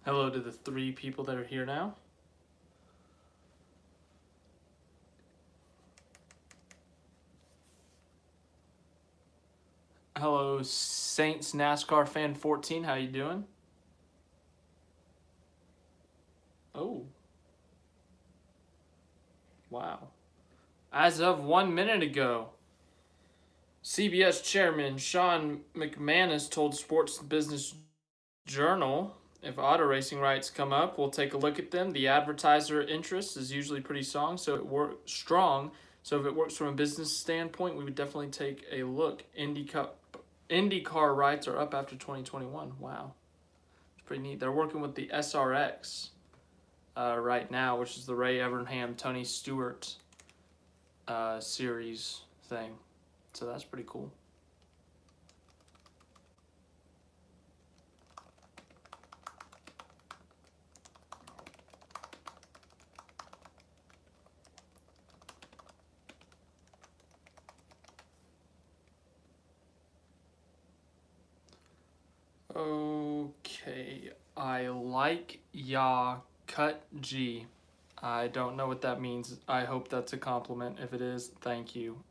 Hello to the 3 people that are here now. Hello, Saints NASCAR fan 14. How you doing? Oh, wow. As of 1 minute ago, CBS chairman Sean McManus told Sports Business Journal, if auto racing rights come up, we'll take a look at them. The advertiser interest is usually pretty strong, so if it works from a business standpoint, we would definitely take a look. IndyCar rights are up after 2021. Wow, it's pretty neat. They're working with the SRX right now, which is the Ray Evernham, Tony Stewart series thing. So that's pretty cool. Okay, I like ya cut G. I don't know what that means. I hope that's a compliment. If it is, thank you.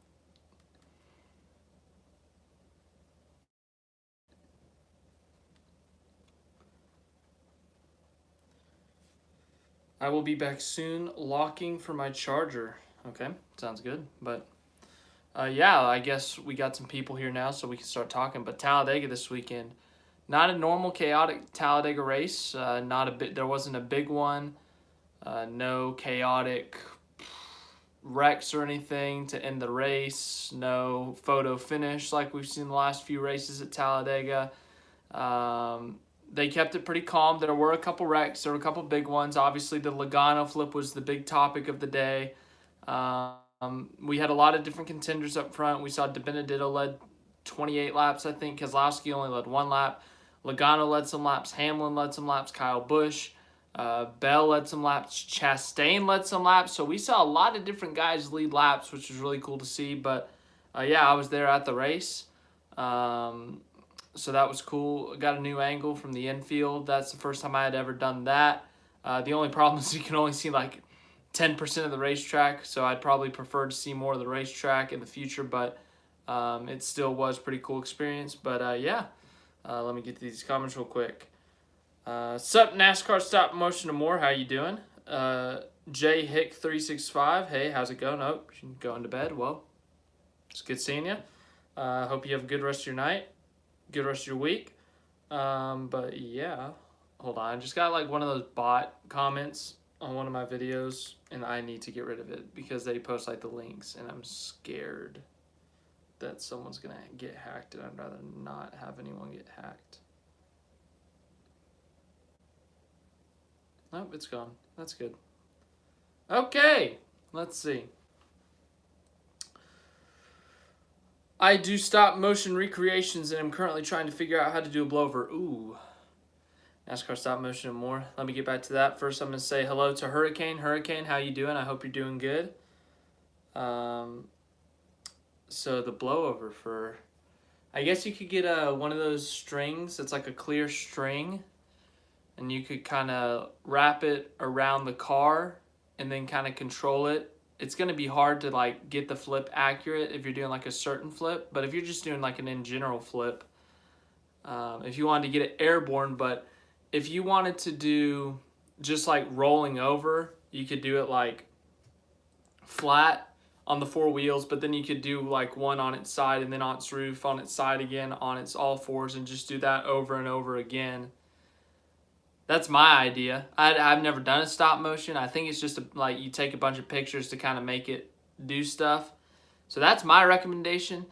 I will be back soon locking for my charger. Okay, sounds good. But yeah, I guess we got some people here now so we can start talking. But Talladega this weekend, not a normal chaotic Talladega race. There wasn't a big one. No chaotic wrecks or anything to end the race. No photo finish like we've seen the last few races at Talladega. They kept it pretty calm. There were a couple wrecks. There were a couple big ones. Obviously, the Logano Flip was the big topic of the day. We had a lot of different contenders up front. We saw DiBenedetto led 28 laps, I think. Keselowski only led 1 lap. Logano led some laps. Hamlin led some laps. Kyle Busch. Bell led some laps. Chastain led some laps. So we saw a lot of different guys lead laps, which was really cool to see. But yeah, I was there at the race. So that was cool. Got a new angle from the infield. That's the first time I had ever done that. The only problem is you can only see like 10% of the racetrack, so I'd probably prefer to see more of the racetrack in the future, but it still was a pretty cool experience. But yeah, let me get to these comments real quick. Sup NASCAR Stop Motion and More, how you doing? J Hick 365, hey, how's it going? Oh, you're going to bed? Well, it's good seeing you. Hope you have a good rest of your night, good rest of your week. But yeah, hold on, I just got like one of those bot comments on one of my videos, and I need to get rid of it because they post like the links, and I'm scared that someone's gonna get hacked, and I'd rather not have anyone get hacked. Oh, it's gone. That's good. Okay, let's see. I do stop motion recreations, and I'm currently trying to figure out how to do a blowover. Ooh. NASCAR Stop Motion and More. Let me get back to that. First, I'm going to say hello to Hurricane. Hurricane, how you doing? I hope you're doing good. So the blowover for... I guess you could get one of those strings. It's like a clear string. And you could kind of wrap it around the car and then kind of control it. It's going to be hard to like get the flip accurate if you're doing like a certain flip. But if you're just doing like an in general flip, if you wanted to get it airborne, but if you wanted to do just like rolling over, you could do it like flat on the 4 wheels, but then you could do like one on its side and then on its roof, on its side again, on its all fours, and just do that over and over again. That's my idea. I've never done a stop motion. I think it's just like you take a bunch of pictures to kind of make it do stuff. So that's my recommendation.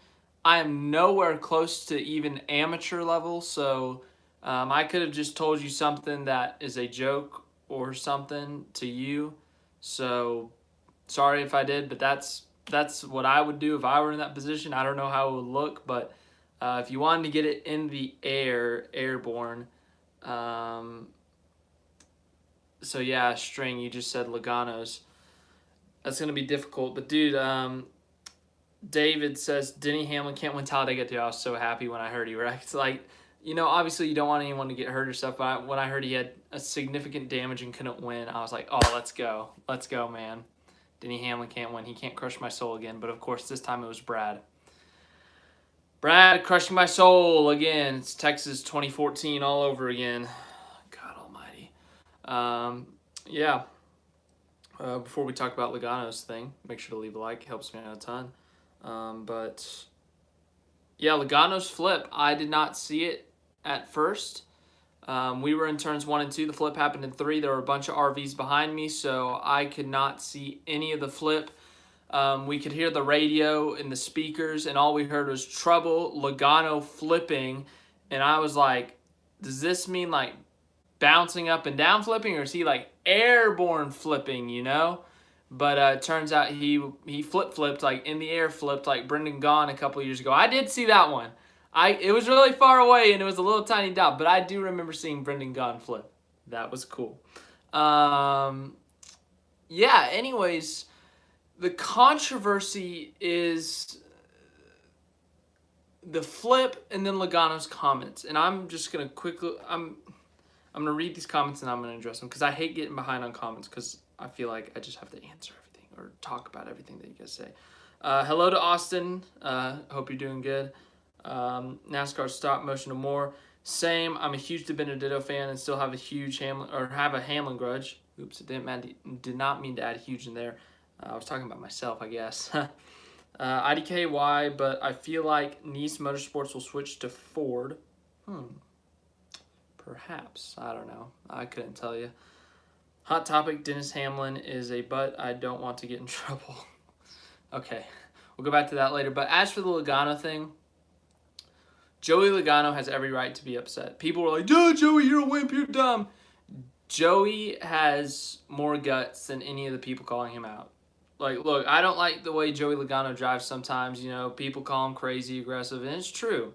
I am nowhere close to even amateur level, so I could have just told you something that is a joke or something to you. So sorry if I did, but that's what I would do if I were in that position. I don't know how it would look, but if you wanted to get it in the air, airborne, so yeah, string, you just said Loganos. That's going to be difficult. But dude, David says, Denny Hamlin can't win Talladega. Dude, I was so happy when I heard he wrecked. Like, obviously you don't want anyone to get hurt or stuff, but when I heard he had a significant damage and couldn't win, I was like, oh, let's go. Let's go, man. Denny Hamlin can't win. He can't crush my soul again. But, of course, this time it was Brad. Brad crushing my soul again. It's Texas 2014 all over again. God almighty. Yeah. Before we talk about Logano's thing, make sure to leave a like. It helps me out a ton. But, yeah, Loganos Flip. I did not see it at first. We were in turns 1 and 2. The flip happened in 3. There were a bunch of RVs behind me, so I could not see any of the flip. We could hear the radio and the speakers, and all we heard was trouble, Logano flipping. And I was like, does this mean like bouncing up and down flipping, or is he like airborne flipping, But it turns out he flipped, like in the air flipped, like Brendan Gaughan a couple years ago. I did see that one. It was really far away, and it was a little tiny dot, but I do remember seeing Brendan Gaughan flip. That was cool. Yeah, anyways, the controversy is the flip and then Logano's comments. And I'm just going to quickly, I'm going to read these comments and I'm going to address them, because I hate getting behind on comments, because I feel like I just have to answer everything or talk about everything that you guys say. Hello to Austin. Hope you're doing good. NASCAR stop motion to more. Same. I'm a huge DiBenedetto fan and still have a huge Hamlin grudge. Oops, did not mean to add huge in there. I was talking about myself, I guess. IDKY, but I feel like Nice Motorsports will switch to Ford. Perhaps. I don't know. I couldn't tell you. Hot topic, Dennis Hamlin is a butt. I don't want to get in trouble. Okay, we'll go back to that later. But as for the Logano thing, Joey Logano has every right to be upset. People were like, dude, Joey, you're a wimp, you're dumb. Joey has more guts than any of the people calling him out. Like, look, I don't like the way Joey Logano drives sometimes. People call him crazy, aggressive, and it's true.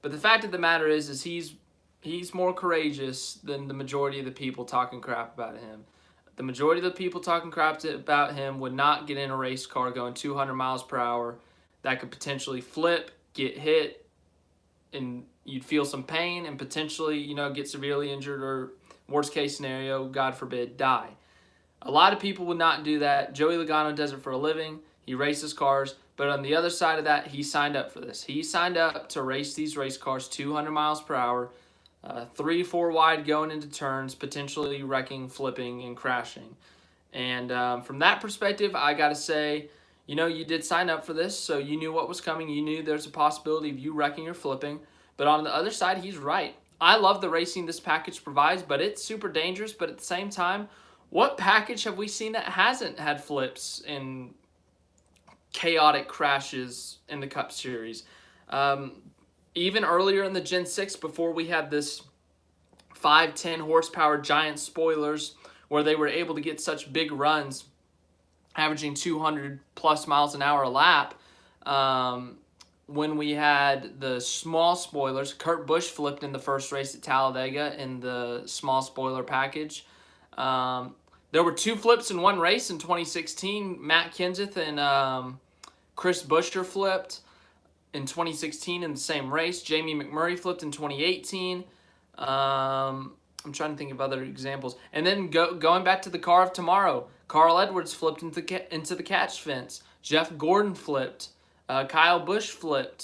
But the fact of the matter is he's more courageous than the majority of the people talking crap about him. The majority of the people talking crap about him would not get in a race car going 200 miles per hour that could potentially flip, get hit, and you'd feel some pain and potentially, get severely injured or, worst case scenario, God forbid, die. A lot of people would not do that. Joey Logano does it for a living. He races cars. But on the other side of that, he signed up for this. He signed up to race these race cars 200 miles per hour, 3-4 wide going into turns, potentially wrecking, flipping, and crashing. And from that perspective, I got to say, you did sign up for this, so you knew what was coming. You knew there's a possibility of you wrecking or flipping. But on the other side, he's right. I love the racing this package provides, but it's super dangerous. But at the same time, what package have we seen that hasn't had flips and chaotic crashes in the Cup Series? Even earlier in the Gen 6, before we had this 5-10 horsepower giant spoilers where they were able to get such big runs, averaging 200 plus miles an hour a lap, when we had the small spoilers, Kurt Busch flipped in the first race at Talladega in the small spoiler package. There were 2 flips in one race in 2016. Matt Kenseth and Chris Buescher flipped in 2016 in the same race. Jamie McMurray flipped in 2018. I'm trying to think of other examples. And then going back to the car of tomorrow, Carl Edwards flipped into the catch fence. Jeff Gordon flipped. Kyle Busch flipped.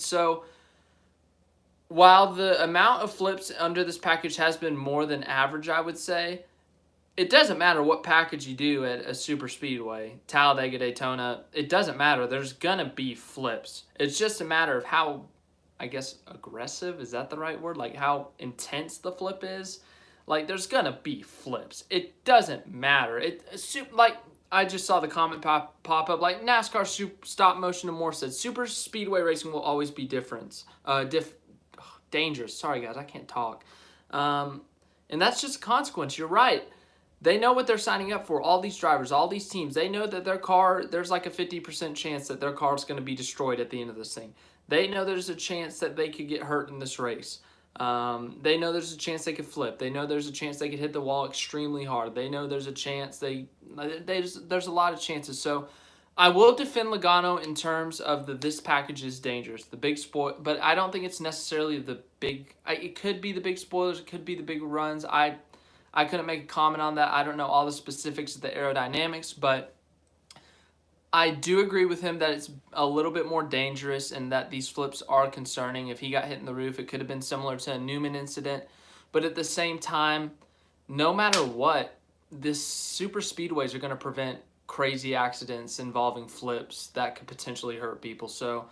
So while the amount of flips under this package has been more than average, I would say, it doesn't matter what package you do at a super speedway, Talladega, Daytona, it doesn't matter. There's going to be flips. It's just a matter of how, I guess, aggressive, is that the right word? Like how intense the flip is. Like there's going to be flips. It doesn't matter. I just saw the comment pop up, like NASCAR stop motion and more said, super speedway racing will always be dangerous. Sorry, guys, I can't talk. And that's just a consequence. You're right. They know what they're signing up for. All these drivers, all these teams, they know that their car, there's like a 50% chance that their car is going to be destroyed at the end of this thing. They know there's a chance that they could get hurt in this race. They know there's a chance they could flip. They know there's a chance they could hit the wall extremely hard. They know there's a chance there's a lot of chances. So I will defend Logano in terms of this package is dangerous. The big spoil, but I don't think it's necessarily the big. It could be the big spoilers. It could be the big runs. I couldn't make a comment on that. I don't know all the specifics of the aerodynamics, but I do agree with him that it's a little bit more dangerous and that these flips are concerning. If he got hit in the roof, it could have been similar to a Newman incident. But at the same time, no matter what, this super speedways are going to prevent crazy accidents involving flips that could potentially hurt people. So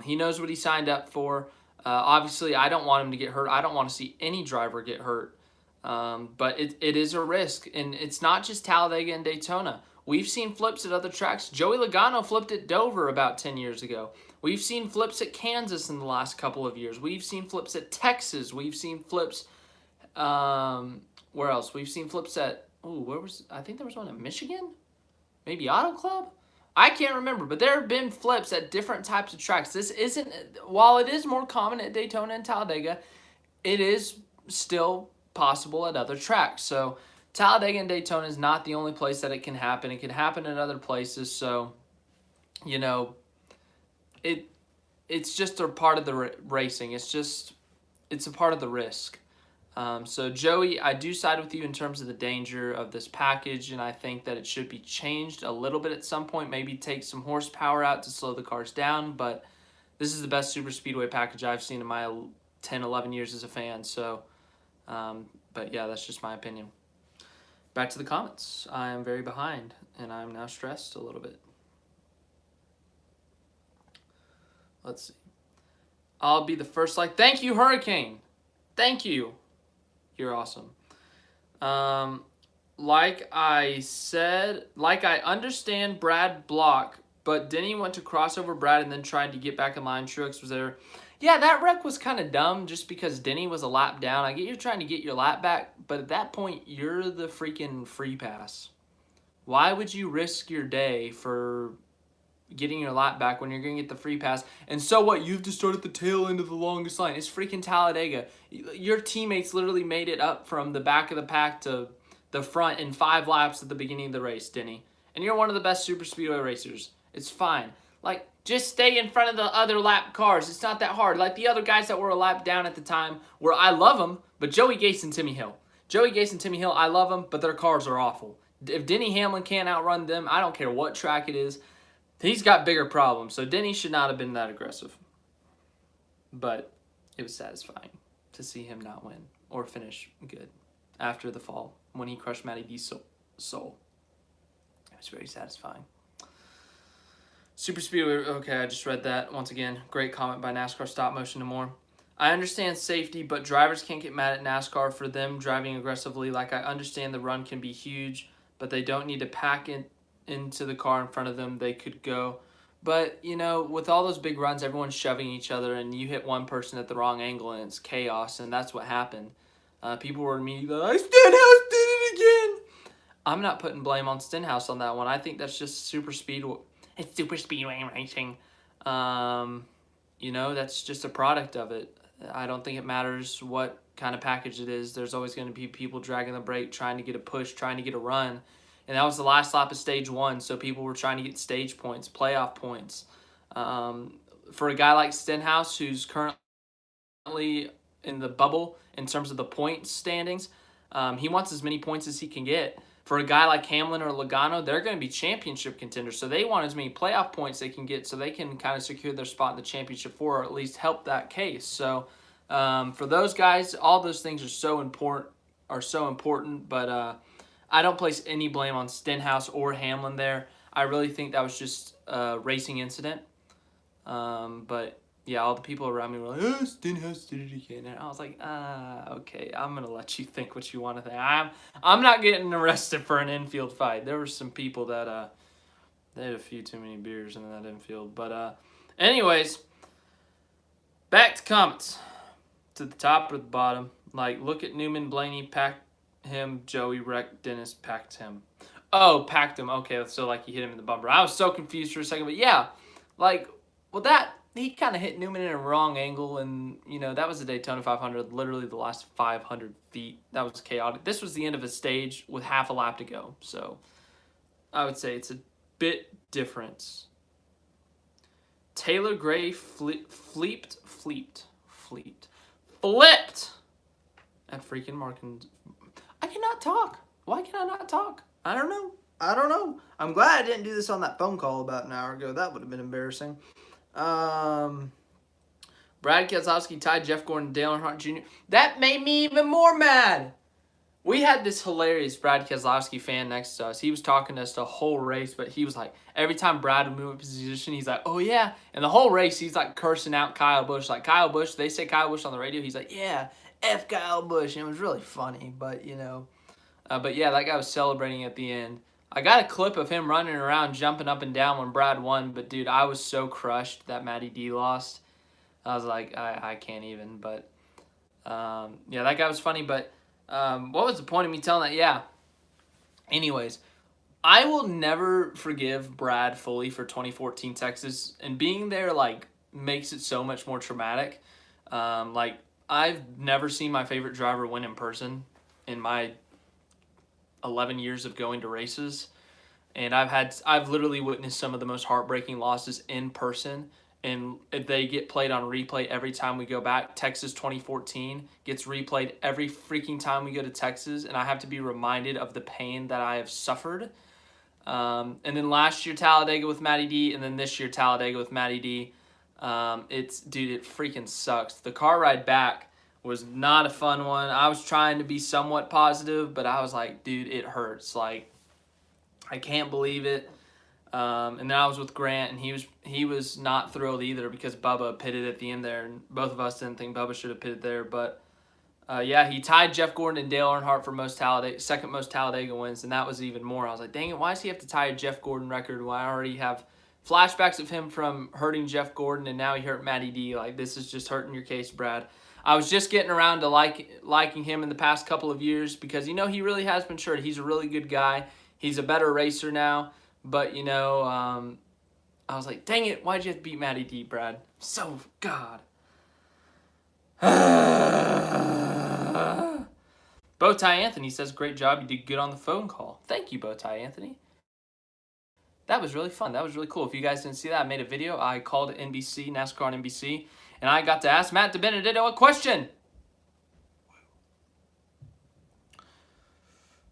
he knows what he signed up for. Obviously, I don't want him to get hurt. I don't want to see any driver get hurt. But it is a risk. And it's not just Talladega and Daytona. We've seen flips at other tracks. Joey Logano flipped at Dover about 10 years ago. We've seen flips at Kansas in the last couple of years. We've seen flips at Texas. We've seen flips, where else? We've seen flips at, I think there was one at Michigan? Maybe Auto Club? I can't remember, but there have been flips at different types of tracks. This isn't, while it is more common at Daytona and Talladega, it is still possible at other tracks. So Talladega and Daytona is not the only place that it can happen. It can happen in other places. So, you know, it's just a part of the racing. It's a part of the risk. So Joey, I do side with you in terms of the danger of this package, and I think that it should be changed a little bit at some point. Maybe take some horsepower out to slow the cars down. But this is the best super speedway package I've seen in my 10, 11 years as a fan. So, but yeah, that's just my opinion. Back to the comments. I am very behind, and I'm now stressed a little bit. Let's see. I'll be the first like, thank you, Hurricane. Thank you. You're awesome. Like I understand Brad block, but Denny went to cross over Brad and then tried to get back in line. Truex was there. Yeah, that wreck was kind of dumb just because Denny was a lap down. I get you're trying to get your lap back, but at that point, you're the freaking free pass. Why would you risk your day for getting your lap back when you're going to get the free pass? And so what? You have to start at the tail end of the longest line. It's freaking Talladega. Your teammates literally made it up from the back of the pack to the front in 5 laps at the beginning of the race, Denny. And you're one of the best super speedway racers. It's fine. Like, just stay in front of the other lap cars. It's not that hard. Like the other guys that were a lap down at the time, where I love them, but Joey Gase and Timmy Hill. Joey Gase and Timmy Hill, I love them, but their cars are awful. If Denny Hamlin can't outrun them, I don't care what track it is. He's got bigger problems, so Denny should not have been that aggressive. But it was satisfying to see him not win or finish good after the fall when he crushed Matty D's soul. It was very satisfying. Super Speedway, okay, I just read that. Once again, great comment by NASCAR Stop Motion and more. I understand safety, but drivers can't get mad at NASCAR for them driving aggressively. Like, I understand the run can be huge, but they don't need to pack it into the car in front of them. They could go. But, you know, with all those big runs, everyone's shoving each other, and you hit one person at the wrong angle, and it's chaos, and that's what happened. People were immediately like, Stenhouse did it again! I'm not putting blame on Stenhouse on that one. I think that's just super speedway. It's super speedway racing. You know, that's just a product of it. I don't think it matters what kind of package it is. There's always going to be people dragging the brake, trying to get a push, trying to get a run. And that was the last lap of stage 1, so people were trying to get stage points, playoff points. For a guy like Stenhouse, who's currently in the bubble in terms of the point standings, he wants as many points as he can get. For a guy like Hamlin or Logano, they're going to be championship contenders, so they want as many playoff points they can get so they can kind of secure their spot in the championship 4 or at least help that case. So for those guys, all those things are so important, but I don't place any blame on Stenhouse or Hamlin there. I really think that was just a racing incident. But yeah, all the people around me were like, oh, Stenhouse did it again. And I was like, okay, I'm going to let you think what you want to think. I'm not getting arrested for an infield fight. There were some people that, they had a few too many beers in that infield. But anyways, back to comments. To the top or the bottom. Like, look at Newman, Blaney, packed him, Joey, wrecked, Dennis, packed him. Oh, packed him. Okay, so like he hit him in the bumper. I was so confused for a second. But yeah, like, well, he kind of hit Newman in a wrong angle, and, you know, that was the Daytona 500, literally the last 500 feet. That was chaotic. This was the end of a stage with half a lap to go, so I would say it's a bit difference. Taylor Gray flipped at freaking Markin. I cannot talk. Why can I not talk? I don't know. I'm glad I didn't do this on that phone call about an hour ago. That would have been embarrassing. Brad Keselowski tied Jeff Gordon, Dale Earnhardt Jr. That made me even more mad. We had this hilarious Brad Keselowski fan next to us. He was talking to us the whole race, but he was like, every time Brad would move up his position, he's like, oh yeah. And the whole race, he's like cursing out Kyle Busch. Like Kyle Busch, they say Kyle Busch on the radio. He's like, yeah, F Kyle Busch. And it was really funny, but you know. But yeah, that guy was celebrating at the end. I got a clip of him running around, jumping up and down when Brad won. But dude, I was so crushed that Matty D lost. I was like, I can't even. But yeah, that guy was funny, but what was the point of me telling that? Yeah. Anyways, I will never forgive Brad fully for 2014 Texas, and being there like makes it so much more traumatic. Like I've never seen my favorite driver win in person in my 11 years of going to races, and I've literally witnessed some of the most heartbreaking losses in person. And if they get played on replay every time we go back, Texas 2014 gets replayed every freaking time we go to Texas, and I have to be reminded of the pain that I have suffered. And then last year Talladega with Matty D, and then this year Talladega with Matty D. Dude, it freaking sucks. The car ride back was not a fun one. I was trying to be somewhat positive, but I was like, dude, it hurts. Like, I can't believe it. And then I was with Grant, and he was not thrilled either because Bubba pitted at the end there, and both of us didn't think Bubba should have pitted there. But yeah, he tied Jeff Gordon and Dale Earnhardt for second most Talladega wins, and that was even more. I was like, dang it, why does he have to tie a Jeff Gordon record when I already have flashbacks of him from hurting Jeff Gordon, and now he hurt Matty D? Like, this is just hurting your case, Brad. I was just getting around to liking him in the past couple of years because, you know, he really has been sure. He's a really good guy. He's a better racer now. But, you know, I was like, dang it, why'd you have to beat Matty D, Brad? So, God. Bowtie Anthony says, great job, you did good on the phone call. Thank you, Bowtie Anthony. That was really fun. That was really cool. If you guys didn't see that, I made a video. I called NBC, NASCAR on NBC, and I got to ask Matt DiBenedetto a question.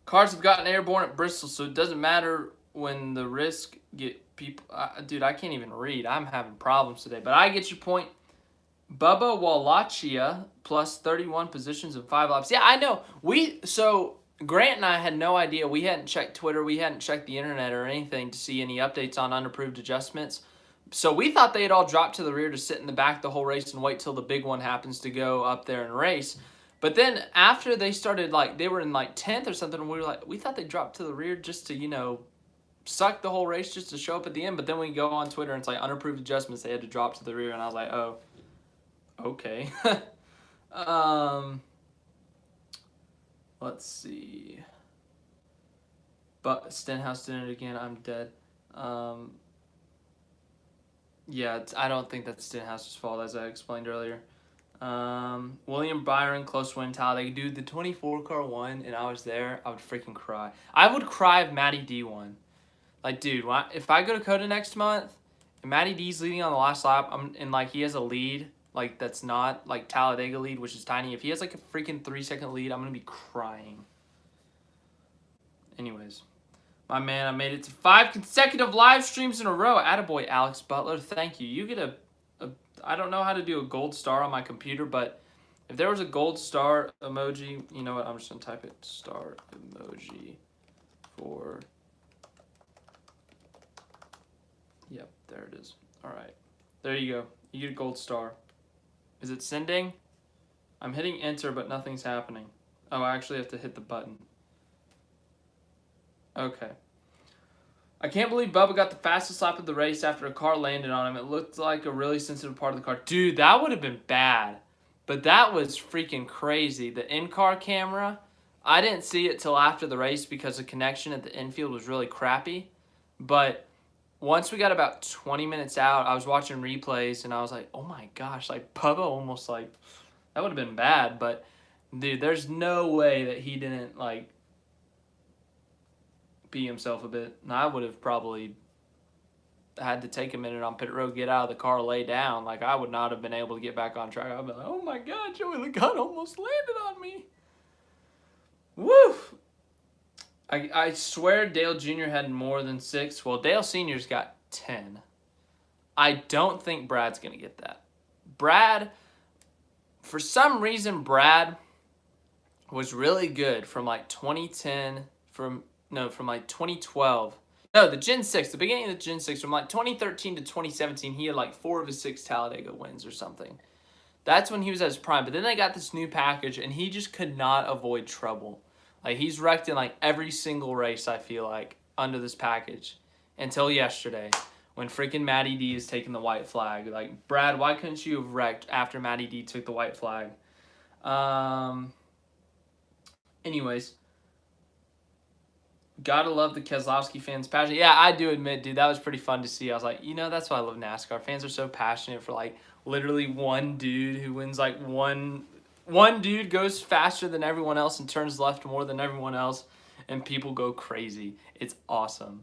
Cars have gotten airborne at Bristol, so it doesn't matter when the risk get people. Dude, I can't even read. I'm having problems today, but I get your point. Bubba Wallachia plus 31 positions in 5 laps. Yeah, I know. So Grant and I had no idea. We hadn't checked Twitter. We hadn't checked the internet or anything to see any updates on unapproved adjustments. So we thought they had all dropped to the rear to sit in the back the whole race and wait till the big one happens to go up there and race. But then after they started, like, they were in like 10th or something, and we were like, we thought they dropped to the rear just to, you know, suck the whole race just to show up at the end. But then we go on Twitter and it's like unapproved adjustments, they had to drop to the rear, and I was like, oh, okay. Let's see. But Stenhouse did it again. I'm dead. Yeah, I don't think that's Stenhouse's fault, as I explained earlier. William Byron, close win, Talladega. Dude, the 24 car won, and I was there. I would freaking cry. I would cry if Matty D won. Like, dude, if I go to Coda next month, and Matty D's leading on the last lap, and like he has a lead, like that's not like Talladega lead, which is tiny. If he has like a freaking 3-second lead, I'm gonna be crying. Anyways, my man, I made it to 5 consecutive live streams in a row. Attaboy, Alex Butler. Thank you. You get I don't know how to do a gold star on my computer, but if there was a gold star emoji, you know what? I'm just gonna type it star emoji for. Yep, there it is. All right, there you go. You get a gold star. Is it sending? I'm hitting enter, but nothing's happening. Oh, I actually have to hit the button. Okay. I can't believe Bubba got the fastest lap of the race after a car landed on him. It looked like a really sensitive part of the car. Dude, that would have been bad. But that was freaking crazy. The in-car camera, I didn't see it till after the race because the connection at the infield was really crappy. But once we got about 20 minutes out, I was watching replays, and I was like, oh my gosh, like Bubba almost like, that would have been bad. But, dude, there's no way that he didn't, like, be himself a bit. And I would have probably had to take a minute on pit road, get out of the car, lay down. Like, I would not have been able to get back on track. I'd be like, oh my God, Joey Logano almost landed on me. Woo! I swear Dale Jr. had more than 6. Well, Dale Sr.'s got 10. I don't think Brad's going to get that. Brad, for some reason, Brad was really good from like 2010, from like 2012. No, the Gen 6, the beginning of the Gen 6, from like 2013 to 2017, he had like 4 of his 6 Talladega wins or something. That's when he was at his prime. But then they got this new package, and he just could not avoid trouble. Like, he's wrecked in like every single race, I feel like, under this package. Until yesterday, when freaking Matty D is taking the white flag. Like, Brad, why couldn't you have wrecked after Matty D took the white flag? Anyways. Gotta love the Keselowski fans' passion. Yeah, I do admit, dude, that was pretty fun to see. I was like, you know, that's why I love NASCAR. Fans are so passionate for, like, literally one dude who wins, like, one dude goes faster than everyone else and turns left more than everyone else, and people go crazy. It's awesome.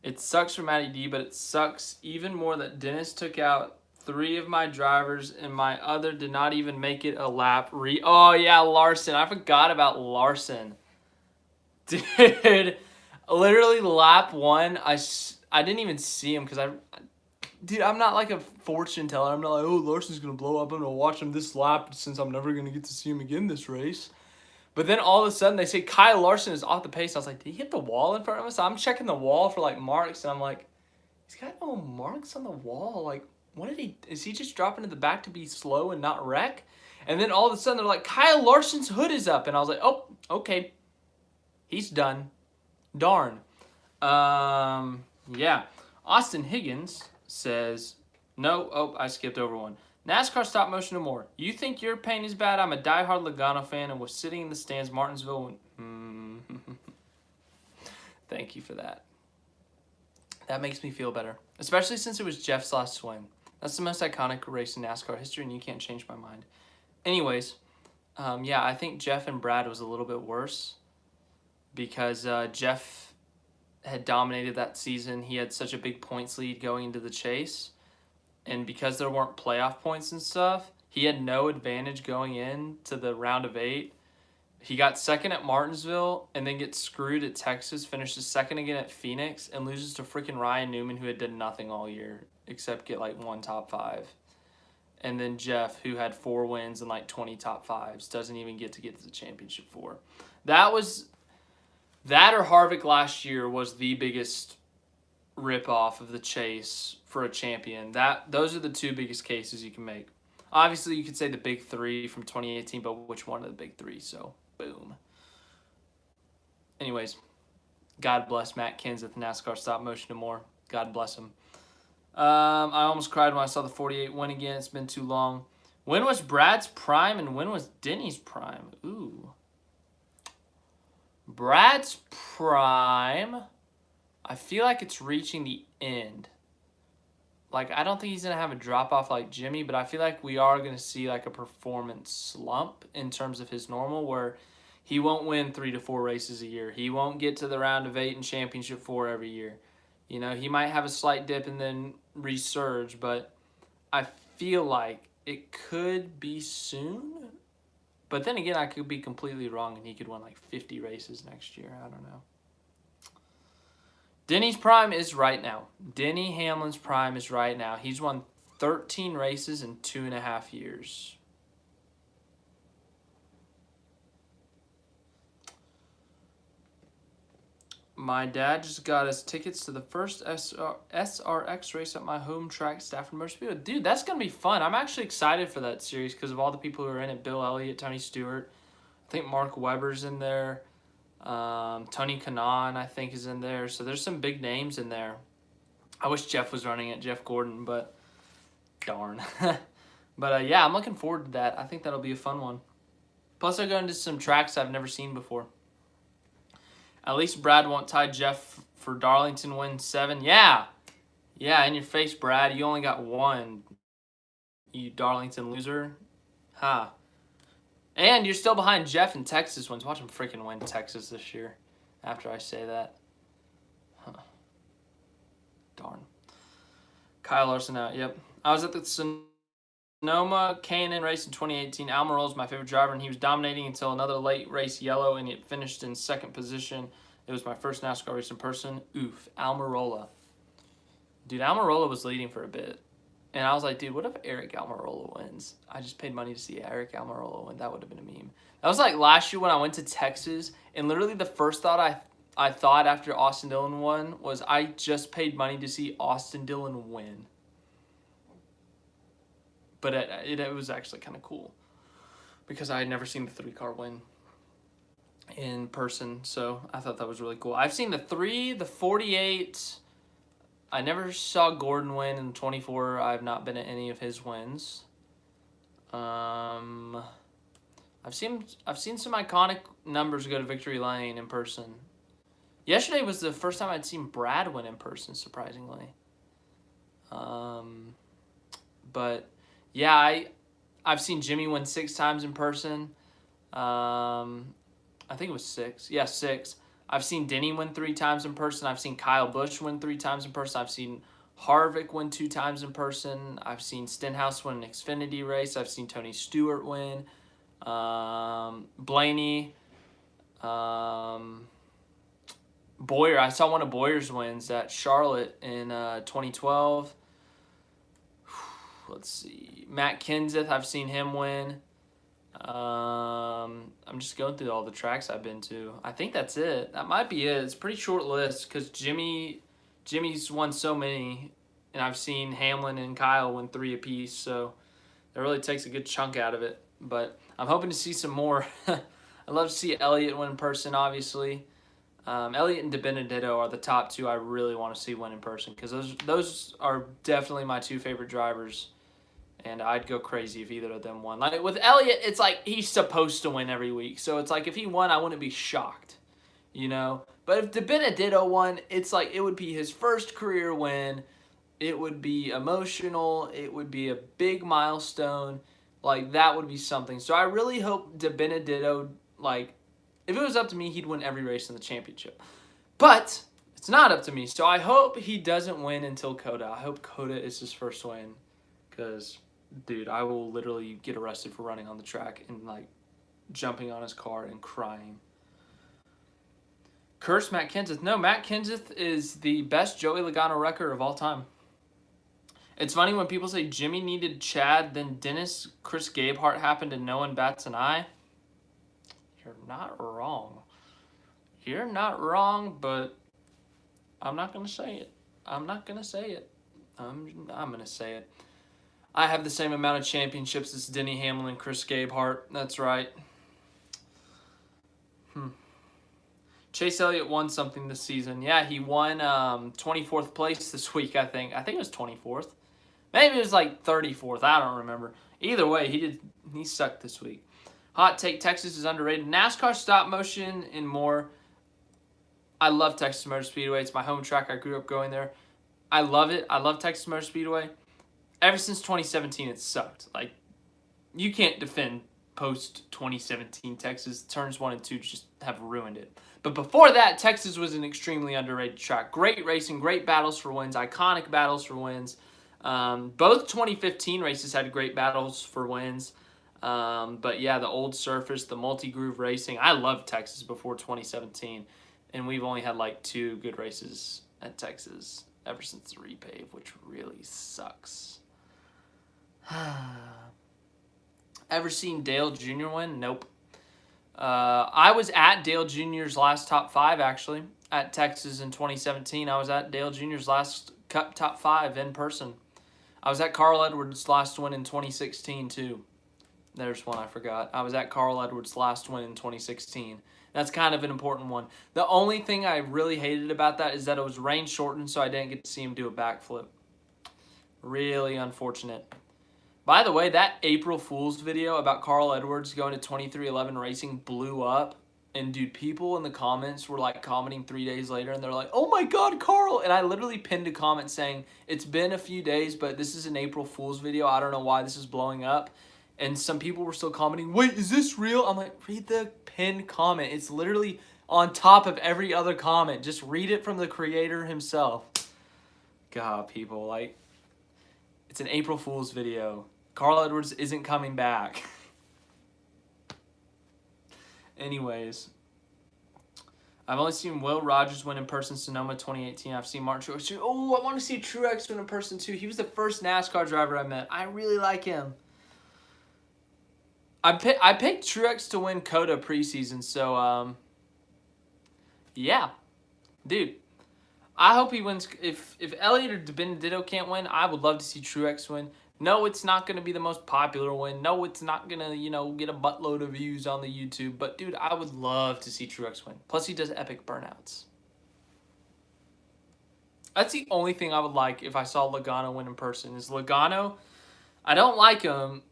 It sucks for Matty D, but it sucks even more that Dennis took out 3 of my drivers, and my other did not even make it a lap. Oh, yeah, Larson. I forgot about Larson. Dude, literally lap 1, I didn't even see him because dude, I'm not like a fortune teller. I'm not like, oh, Larson's going to blow up. I'm going to watch him this lap since I'm never going to get to see him again this race. But then all of a sudden they say Kyle Larson is off the pace. I was like, did he hit the wall in front of us? So I'm checking the wall for like marks, and I'm like, he's got no marks on the wall. Like, is he just dropping to the back to be slow and not wreck? And then all of a sudden they're like, Kyle Larson's hood is up. And I was like, oh, okay. He's done. Darn. Yeah. Austin Higgins says, no, oh, I skipped over one. NASCAR stop motion no more. You think your pain is bad? I'm a diehard Logano fan and was sitting in the stands Martinsville when... Thank you for that. That makes me feel better. Especially since it was Jeff's last win. That's the most iconic race in NASCAR history, and you can't change my mind. Anyways, yeah, I think Jeff and Brad was a little bit worse. Because Jeff had dominated that season. He had such a big points lead going into the chase. And because there weren't playoff points and stuff, he had no advantage going into the round of 8. He got second at Martinsville and then gets screwed at Texas, finishes second again at Phoenix, and loses to freaking Ryan Newman, who had done nothing all year except get like 1 top 5. And then Jeff, who had 4 wins and like 20 top 5s, doesn't even get to the championship 4. That or Harvick last year was the biggest rip-off of the chase for a champion. Those are the 2 biggest cases you can make. Obviously, you could say the big 3 from 2018, but which one of the big 3? So, boom. Anyways, God bless Matt Kenseth, NASCAR stop motion no more. God bless him. I almost cried when I saw the 48 win again. It's been too long. When was Brad's prime and when was Denny's prime? Ooh. Brad's prime, I feel like it's reaching the end. Like, I don't think he's going to have a drop-off like Jimmy, but I feel like we are going to see, like, a performance slump in terms of his normal, where he won't win 3 to 4 races a year. He won't get to the round of 8 and championship 4 every year. You know, he might have a slight dip and then resurge, but I feel like it could be soon. But then again, I could be completely wrong, and he could win like 50 races next year. I don't know. Denny's prime is right now. Denny Hamlin's prime is right now. He's won 13 races in 2.5 years. My dad just got us tickets to the first SRX race at my home track, Stafford Motor Speedway. Dude, that's going to be fun. I'm actually excited for that series because of all the people who are in it. Bill Elliott, Tony Stewart. I think Mark Webber's in there. Tony Kanaan, I think, is in there. So there's some big names in there. I wish Jeff was running it, Jeff Gordon, but darn. But, yeah, I'm looking forward to that. I think that'll be a fun one. Plus, I go into some tracks I've never seen before. At least Brad won't tie Jeff for Darlington win 7. Yeah. Yeah, in your face, Brad. You only got 1. You Darlington loser. Ha. And you're still behind Jeff in Texas wins. Watch him freaking win Texas this year after I say that. Huh. Darn. Kyle Larson out, yep. I was at the Sonoma K&N race in 2018. Almirola is my favorite driver, and he was dominating until another late race yellow, and it finished in second position. It was my first NASCAR race in person. Oof, Almirola. Dude, Almirola was leading for a bit. And I was like, dude, what if Eric Almirola wins? I just paid money to see Eric Almirola win. That would have been a meme. That was like last year when I went to Texas, and literally the first thought I thought after Austin Dillon won was I just paid money to see Austin Dillon win. But it was actually kind of cool because I had never seen the 3-car win in person, so I thought that was really cool. I've seen the 3, the 48. I never saw Gordon win in 24. I've not been at any of his wins. I've seen some iconic numbers go to victory lane in person. Yesterday was the first time I'd seen Brad win in person, surprisingly. But yeah, I've seen Jimmy win 6 times in person. I think it was 6. Yeah, 6. I've seen Denny win 3 times in person. I've seen Kyle Busch win 3 times in person. I've seen Harvick win 2 times in person. I've seen Stenhouse win an Xfinity race. I've seen Tony Stewart win. Blaney. Boyer. I saw one of Boyer's wins at Charlotte in 2012. Let's see. Matt Kenseth, I've seen him win. I'm just going through all the tracks I've been to. I think that's it. That might be it. It's a pretty short list because Jimmy's won so many, and I've seen Hamlin and Kyle win 3 apiece, so that really takes a good chunk out of it. But I'm hoping to see some more. I'd love to see Elliott win in person, obviously. Elliott and DiBenedetto are the top 2 I really want to see win in person because those are definitely my 2 favorite drivers. And I'd go crazy if either of them won. Like with Elliott, it's like he's supposed to win every week. So it's like if he won, I wouldn't be shocked, you know. But if DiBenedetto won, it's like it would be his first career win. It would be emotional. It would be a big milestone. Like that would be something. So I really hope DiBenedetto, like, if it was up to me, he'd win every race in the championship. But it's not up to me. So I hope he doesn't win until Coda. I hope Coda is his first win because, dude, I will literally get arrested for running on the track and, like, jumping on his car and crying. Curse Matt Kenseth. No, Matt Kenseth is the best Joey Logano record of all time. It's funny when people say Jimmy needed Chad, then Dennis, Chris Gabehart happened and no one bats an eye. You're not wrong. You're not wrong, but I'm not going to say it. I'm not going to say it. I'm going to say it. I have the same amount of championships as Denny Hamlin and Chris Gabehart. That's right. Chase Elliott won something this season. Yeah, he won 24th place this week, I think. I think it was 24th. Maybe it was like 34th. I don't remember. Either way, he sucked this week. Hot take, Texas is underrated. NASCAR stop motion and more. I love Texas Motor Speedway. It's my home track. I grew up going there. I love it. I love Texas Motor Speedway. Ever since 2017, it sucked. Like, you can't defend post-2017 Texas. Turns 1 and 2 just have ruined it. But before that, Texas was an extremely underrated track. Great racing, great battles for wins, iconic battles for wins. Both 2015 races had great battles for wins. But yeah, the old surface, the multi-groove racing. I loved Texas before 2017. And we've only had like 2 good races at Texas ever since the repave, which really sucks. Ever seen Dale Jr. win? Nope. I was at Dale Jr.'s last top 5, actually, at Texas in 2017. I was at Dale Jr.'s last Cup top 5 in person. I was at Carl Edwards' last win in 2016, too. There's one I forgot. I was at Carl Edwards' last win in 2016. That's kind of an important one. The only thing I really hated about that is that it was rain shortened, so I didn't get to see him do a backflip. Really unfortunate. By the way, that April Fool's video about Carl Edwards going to 2311 Racing blew up. And, dude, people in the comments were, like, commenting 3 days later, and they're like, oh, my God, Carl. And I literally pinned a comment saying, it's been a few days, but this is an April Fool's video. I don't know why this is blowing up. And some people were still commenting, wait, is this real? I'm like, read the pinned comment. It's literally on top of every other comment. Just read it from the creator himself. God, people, like, It's an April Fool's video. Carl Edwards isn't coming back. Anyways, I've only seen Will Rogers win in person Sonoma 2018. I've seen Martin Truex too. Oh, I want to see Truex win in person too. He was the first NASCAR driver I met. I really like him. I picked Truex to win COTA preseason, so yeah, dude. I hope he wins. If Elliott or Benedetto can't win, I would love to see Truex win. No, it's not going to be the most popular win. No, it's not going to, get a buttload of views on the YouTube. But, dude, I would love to see Truex win. Plus, he does epic burnouts. That's the only thing I would like if I saw Logano win in person. Is Logano, I don't like him,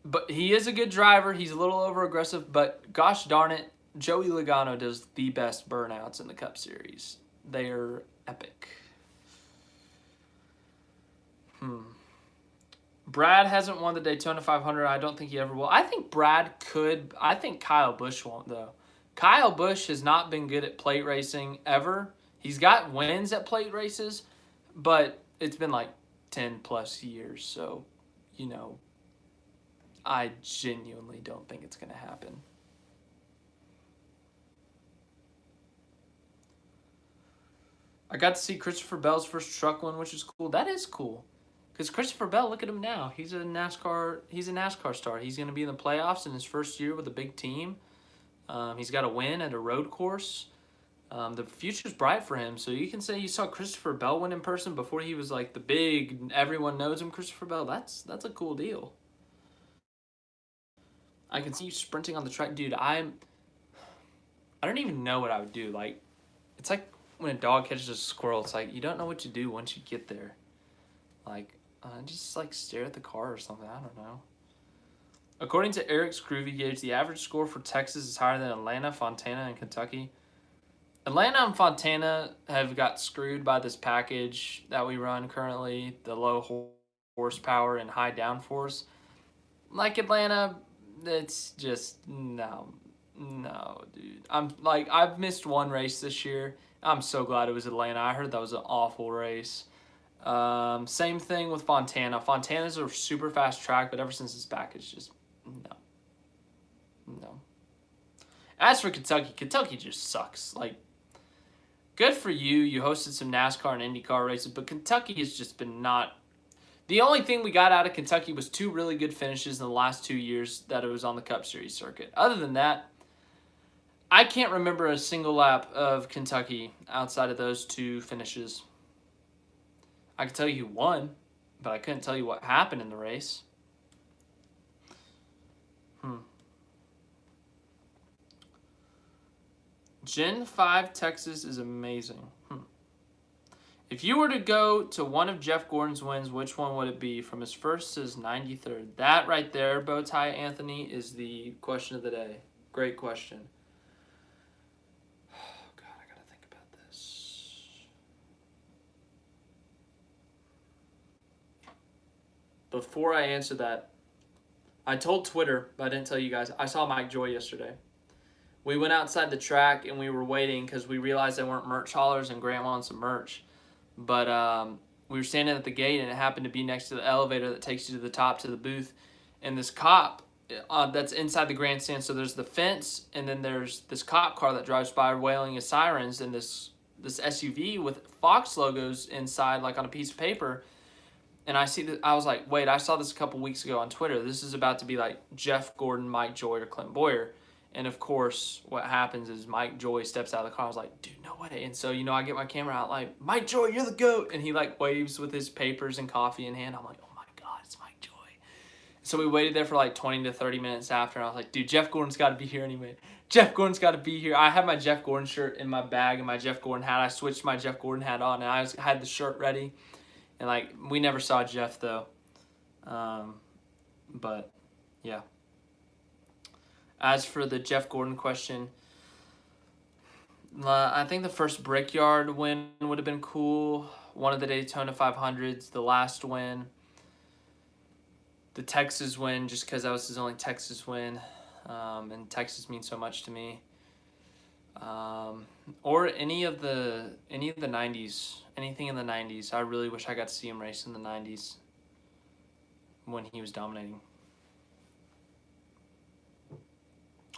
but he is a good driver. He's a little over-aggressive. But, gosh darn it, Joey Logano does the best burnouts in the Cup Series. They are epic. Brad hasn't won the Daytona 500. I don't think he ever will. I think Brad could. I think Kyle Busch won't, though. Kyle Busch has not been good at plate racing ever. He's got wins at plate races, but it's been like 10-plus years. So, I genuinely don't think it's going to happen. I got to see Christopher Bell's first truck win, which is cool. That is cool. Because Christopher Bell, look at him now. He's a NASCAR star. He's going to be in the playoffs in his first year with a big team. He's got a win at a road course. The future's bright for him. So you can say you saw Christopher Bell win in person before he was like the big, everyone knows him, Christopher Bell. That's a cool deal. I can see you sprinting on the track. Dude, I don't even know what I would do. Like, it's like when a dog catches a squirrel. It's like you don't know what to do once you get there. Like, just like stare at the car or something. I don't know. According to Eric's Groovy Gauge, the average score for Texas is higher than Atlanta, Fontana, and Kentucky. Atlanta and Fontana have got screwed by this package that we run currently, the low horsepower and high downforce. Like Atlanta, it's just no, dude. I've missed one race this year. I'm so glad it was Atlanta. I heard that was an awful race. Same thing with Fontana. Fontana's a super fast track, but ever since this package, just no. As for Kentucky just sucks. Like, good for you. You hosted some NASCAR and IndyCar races, but Kentucky has just been not. The only thing we got out of Kentucky was 2 really good finishes in the last 2 years that it was on the Cup Series circuit. Other than that, I can't remember a single lap of Kentucky outside of those 2 finishes. I can tell you who won, but I couldn't tell you what happened in the race. Gen 5 Texas is amazing. If you were to go to one of Jeff Gordon's wins, which one would it be? From his first to his 93rd. That right there, Bowtie Anthony, is the question of the day. Great question. Oh, God, I got to think about this. Before I answer that, I told Twitter, but I didn't tell you guys. I saw Mike Joy yesterday. We went outside the track and we were waiting because we realized they weren't merch haulers and Grant wanted some merch. But we were standing at the gate and it happened to be next to the elevator that takes you to the top to the booth. And this cop that's inside the grandstand. So there's the fence and then there's this cop car that drives by wailing his sirens and this SUV with Fox logos inside, like on a piece of paper. And I see that. I was like, wait, I saw this a couple weeks ago on Twitter. This is about to be like Jeff Gordon, Mike Joy, or Clint Boyer. And, of course, what happens is Mike Joy steps out of the car. I was like, dude, no way. And so, I get my camera out like, Mike Joy, you're the GOAT. And he, waves with his papers and coffee in hand. I'm like, oh, my God, it's Mike Joy. So we waited there for, 20 to 30 minutes after. And I was like, dude, Jeff Gordon's got to be here anyway. Jeff Gordon's got to be here. I had my Jeff Gordon shirt in my bag and my Jeff Gordon hat. I switched my Jeff Gordon hat on, and I had the shirt ready. And, we never saw Jeff, though. But, yeah. As for the Jeff Gordon question, I think the first Brickyard win would have been cool. One of the Daytona 500s, the last win. The Texas win, just because that was his only Texas win. And Texas means so much to me. Or any of the 90s. Anything in the 90s. I really wish I got to see him race in the 90s. when he was dominating.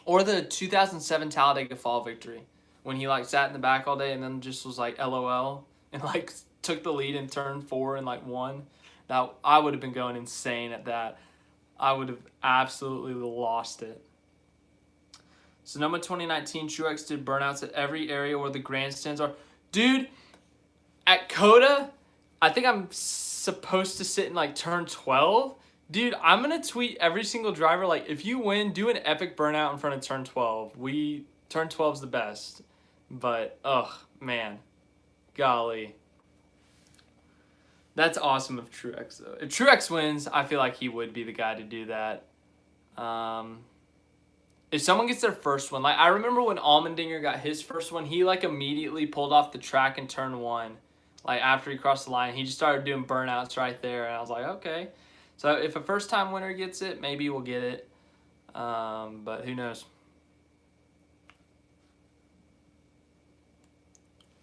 Or the 2007 Talladega Fall victory, when he like sat in the back all day and then just was like LOL and like took the lead in turn 4 and like won. Now I would have been going insane at that. I would have absolutely lost it. Sonoma 2019, Truex did burnouts at every area where the grandstands are. Dude, at Coda, I think I'm supposed to sit in like turn 12. Dude, I'm going to tweet every single driver, like, if you win, do an epic burnout in front of turn 12. Turn 12's the best. But, man. Golly. That's awesome of Truex, though. If Truex wins, I feel like he would be the guy to do that. If someone gets their first one, like, I remember when Allmendinger got his first one, he, like, immediately pulled off the track in turn 1. Like, after he crossed the line, he just started doing burnouts right there, and I was like, okay. So if a first-time winner gets it, maybe we'll get it. But who knows?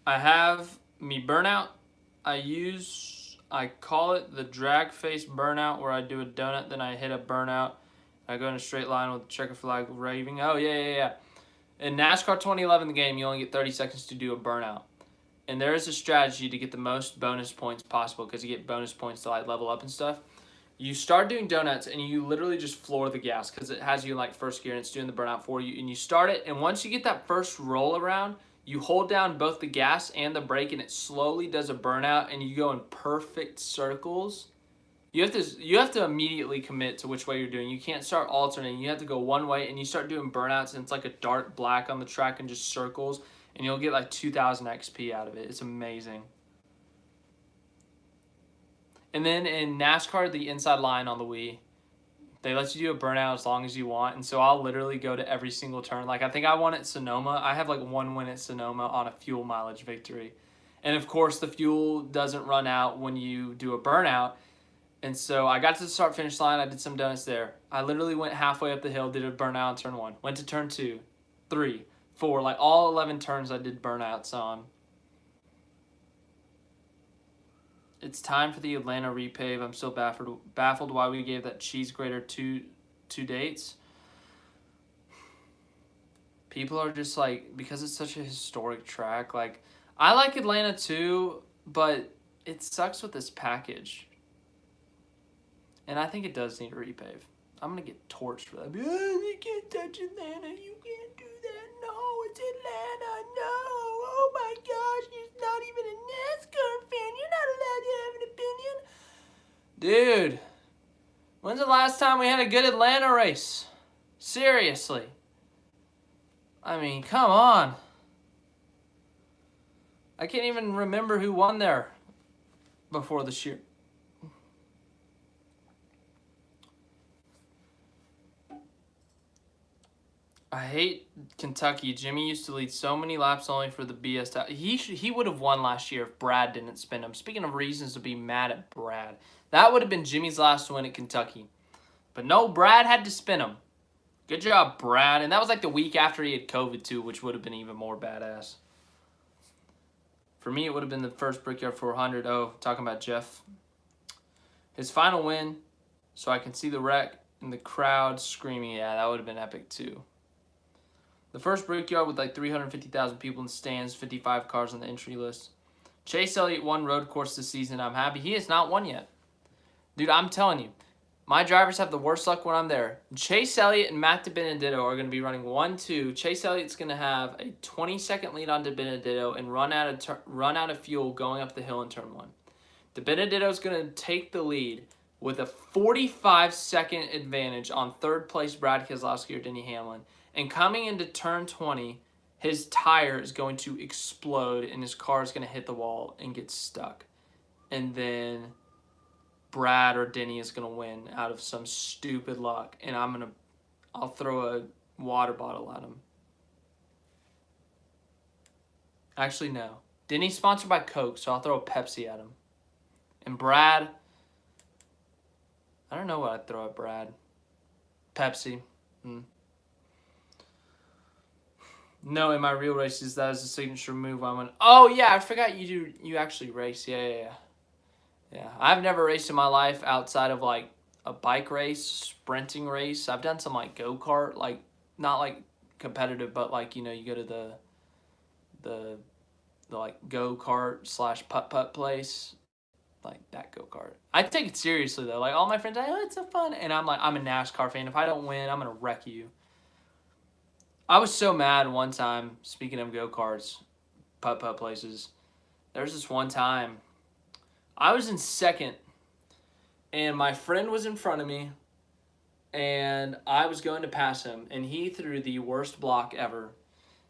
I have me burnout. I call it the drag face burnout, where I do a donut, then I hit a burnout. I go in a straight line with the checker flag waving. Oh, yeah. In NASCAR 2011, the game, you only get 30 seconds to do a burnout. And there is a strategy to get the most bonus points possible, because you get bonus points to like level up and stuff. You start doing donuts, and you literally just floor the gas, because it has you in like first gear, and it's doing the burnout for you. And you start it, and once you get that first roll around, you hold down both the gas and the brake, and it slowly does a burnout, and you go in perfect circles. You have to immediately commit to which way you're doing. You can't start alternating. You have to go one way, and you start doing burnouts, and it's like a dark black on the track and just circles, and you'll get like 2,000 XP out of it. It's amazing. And then in NASCAR, the inside line on the Wii, they let you do a burnout as long as you want. And so I'll literally go to every single turn. Like, I think I won at Sonoma. I have like 1 win at Sonoma on a fuel mileage victory. And of course, the fuel doesn't run out when you do a burnout. And so I got to the start-finish line. I did some donuts there. I literally went halfway up the hill, did a burnout on turn 1. Went to turn 2, 3, 4. Like, all 11 turns I did burnouts on. It's time for the Atlanta repave. I'm still baffled why we gave that cheese grater two dates. People are just like, because it's such a historic track. Like, I like Atlanta too, but it sucks with this package. And I think it does need a repave. I'm going to get torched for that. You can't touch Atlanta. You can't do that. No, it's Atlanta. No. Oh my gosh. You're not even a NASCAR fan. You're not allowed to have an opinion. Dude. When's the last time we had a good Atlanta race? Seriously. I mean, come on. I can't even remember who won there before this year. I hate Kentucky. Jimmy used to lead so many laps only for the BS. He would have won last year if Brad didn't spin him. Speaking of reasons to be mad at Brad, that would have been Jimmy's last win at Kentucky. But no, Brad had to spin him. Good job, Brad. And that was like the week after he had COVID too, which would have been even more badass. For me, it would have been the first Brickyard 400. Oh, talking about Jeff. His final win, so I can see the wreck and the crowd screaming. Yeah, that would have been epic too. The first Brickyard with like 350,000 people in the stands, 55 cars on the entry list. Chase Elliott won road course this season. I'm happy. He has not won yet. Dude, I'm telling you, my drivers have the worst luck when I'm there. Chase Elliott and Matt DiBenedetto are going to be running 1-2. Chase Elliott's going to have a 20-second lead on DiBenedetto and run out of fuel going up the hill in turn 1. DiBenedetto's going to take the lead with a 45-second advantage on third place Brad Keselowski or Denny Hamlin. And coming into turn 20, his tire is going to explode and his car is going to hit the wall and get stuck. And then Brad or Denny is going to win out of some stupid luck. And I'll throw a water bottle at him. Actually, no. Denny's sponsored by Coke, so I'll throw a Pepsi at him. And Brad, I don't know what I'd throw at Brad. Pepsi. No, in my real races, that is a signature move. I went, oh yeah, I forgot you actually race. Yeah. I've never raced in my life outside of like a bike race, sprinting race. I've done some like go-kart, like not like competitive, but like, you know, you go to the like go-kart / putt-putt place, like that go-kart. I take it seriously though. Like all my friends are like, oh, it's so fun. And I'm like, I'm a NASCAR fan. If I don't win, I'm going to wreck you. I was so mad one time, speaking of go-karts, putt-putt places. There's this one time, I was in second, and my friend was in front of me, and I was going to pass him, and he threw the worst block ever.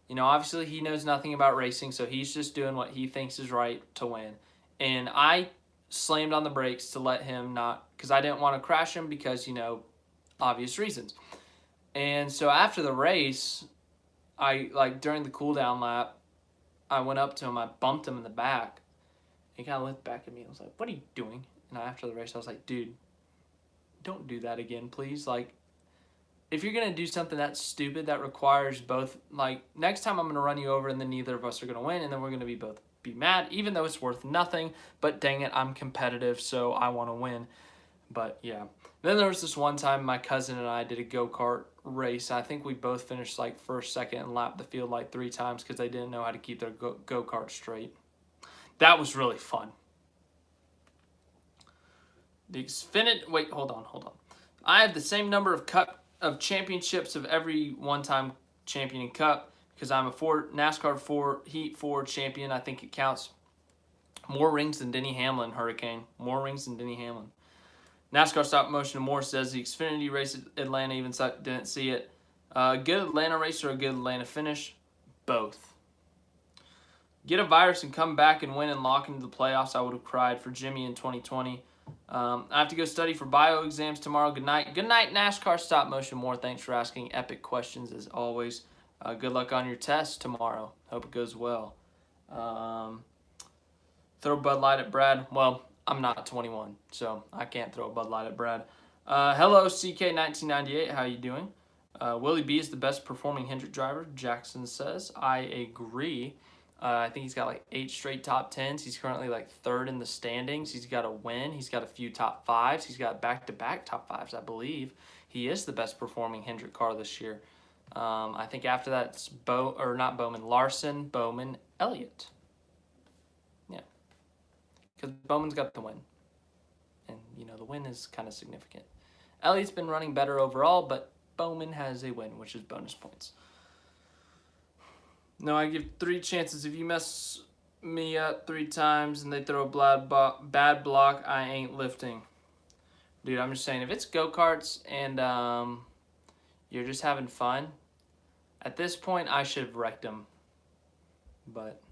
You know, obviously he knows nothing about racing, so he's just doing what he thinks is right to win. And I slammed on the brakes to let him not, because I didn't want to crash him because, you know, obvious reasons. And so after the race, during the cool down lap, I went up to him, I bumped him in the back. He kind of looked back at me and was like, what are you doing? And after the race, I was like, dude, don't do that again, please. Like, if you're going to do something that stupid that requires both, like, next time I'm going to run you over and then neither of us are going to win, and then we're going to both be mad, even though it's worth nothing. But dang it, I'm competitive, so I want to win. But yeah. Then there was this one time my cousin and I did a go-kart race. I think we both finished like first, second, and lapped the field like 3 times because they didn't know how to keep their go-kart straight. That was really fun. The Xfinity, wait, hold on. I have the same number of championships of every one-time champion in Cup because I'm a NASCAR Heat 4 champion. I think it counts. More rings than Denny Hamlin, Hurricane. More rings than Denny Hamlin. NASCAR Stop Motion and More says the Xfinity race at Atlanta, even didn't see it. Good Atlanta race or a good Atlanta finish? Both. Get a virus and come back and win and lock into the playoffs. I would have cried for Jimmy in 2020. I have to go study for bio exams tomorrow. Good night. Good night, NASCAR Stop Motion More. Thanks for asking epic questions as always. Good luck on your test tomorrow. Hope it goes well. Throw Bud Light at Brad. Well, I'm not 21, so I can't throw a Bud Light at Brad. Hello, CK1998. How you doing? Willie B is the best performing Hendrick driver, Jackson says. I agree. I think he's got like 8 straight top 10s. He's currently like 3rd in the standings. He's got a win. He's got a few top 5s. He's got back-to-back top 5s, I believe. He is the best performing Hendrick car this year. I think after that it's Larson, Bowman, Elliott. Yeah. Because Bowman's got the win. And, you know, the win is kind of significant. Elliott's been running better overall, but Bowman has a win, which is bonus points. No, I give 3 chances. If you mess me up 3 times and they throw a bad block, I ain't lifting. Dude, I'm just saying, if it's go-karts and you're just having fun, at this point, I should have wrecked them. But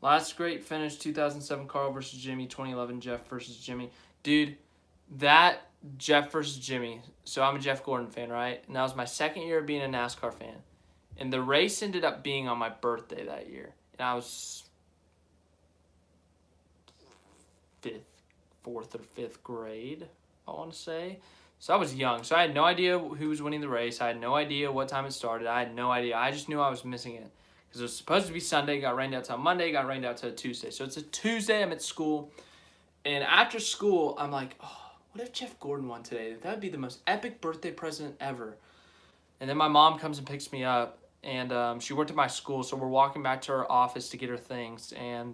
last great finish, 2007 Carl versus Jimmy, 2011 Jeff versus Jimmy. Dude, that Jeff versus Jimmy. So I'm a Jeff Gordon fan, right? And that was my 2nd year of being a NASCAR fan. And the race ended up being on my birthday that year. And I was 4th or 5th grade, I want to say. So I was young. So I had no idea who was winning the race. I had no idea what time it started. I had no idea. I just knew I was missing it. Because it was supposed to be Sunday, got rained out till Monday, got rained out till Tuesday. So it's a Tuesday, I'm at school. And after school, I'm like, oh, what if Jeff Gordon won today? That would be the most epic birthday present ever. And then my mom comes and picks me up, and she worked at my school, so we're walking back to her office to get her things. And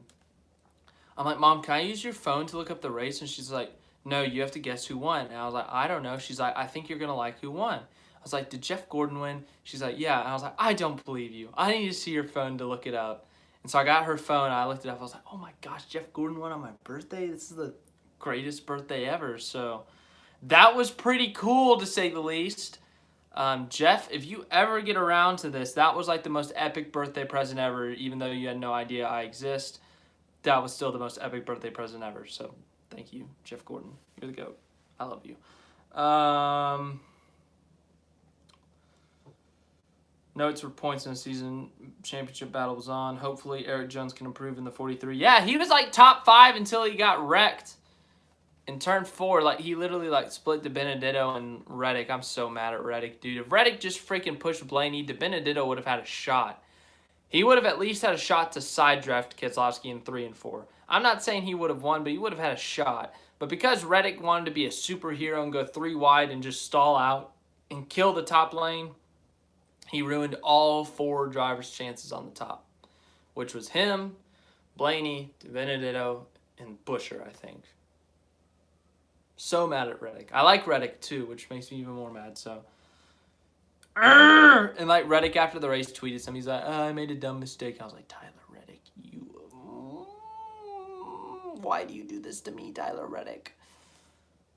I'm like, Mom, can I use your phone to look up the race? And she's like, no, you have to guess who won. And I was like, I don't know. She's like, I think you're going to like who won. I was like, did Jeff Gordon win? She's like, yeah. And I was like, I don't believe you. I need to see your phone to look it up. And so I got her phone, and I looked it up. I was like, oh my gosh, Jeff Gordon won on my birthday? This is the greatest birthday ever. So that was pretty cool, to say the least. Jeff, if you ever get around to this, that was like the most epic birthday present ever. Even though you had no idea I exist, that was still the most epic birthday present ever. So thank you, Jeff Gordon. You're the GOAT. I love you. Notes for points in the season. Championship battle was on. Hopefully Eric Jones can improve in the 43. Yeah, he was like top 5 until he got wrecked. In turn 4, like, he literally, like, split DiBenedetto and Reddick. I'm so mad at Reddick, dude. If Reddick just freaking pushed Blaney, DiBenedetto would have had a shot. He would have at least had a shot to side draft Keselowski in 3 and 4. I'm not saying he would have won, but he would have had a shot. But because Reddick wanted to be a superhero and go 3 wide and just stall out and kill the top lane, he ruined all 4 drivers' chances on the top, which was him, Blaney, Benedetto, and Busher, I think. So mad at Reddick. I like Reddick too, which makes me even more mad. So, and like Reddick after the race tweeted something. He's like, I made a dumb mistake. I was like, Tyler Reddick, why do you do this to me, Tyler Reddick?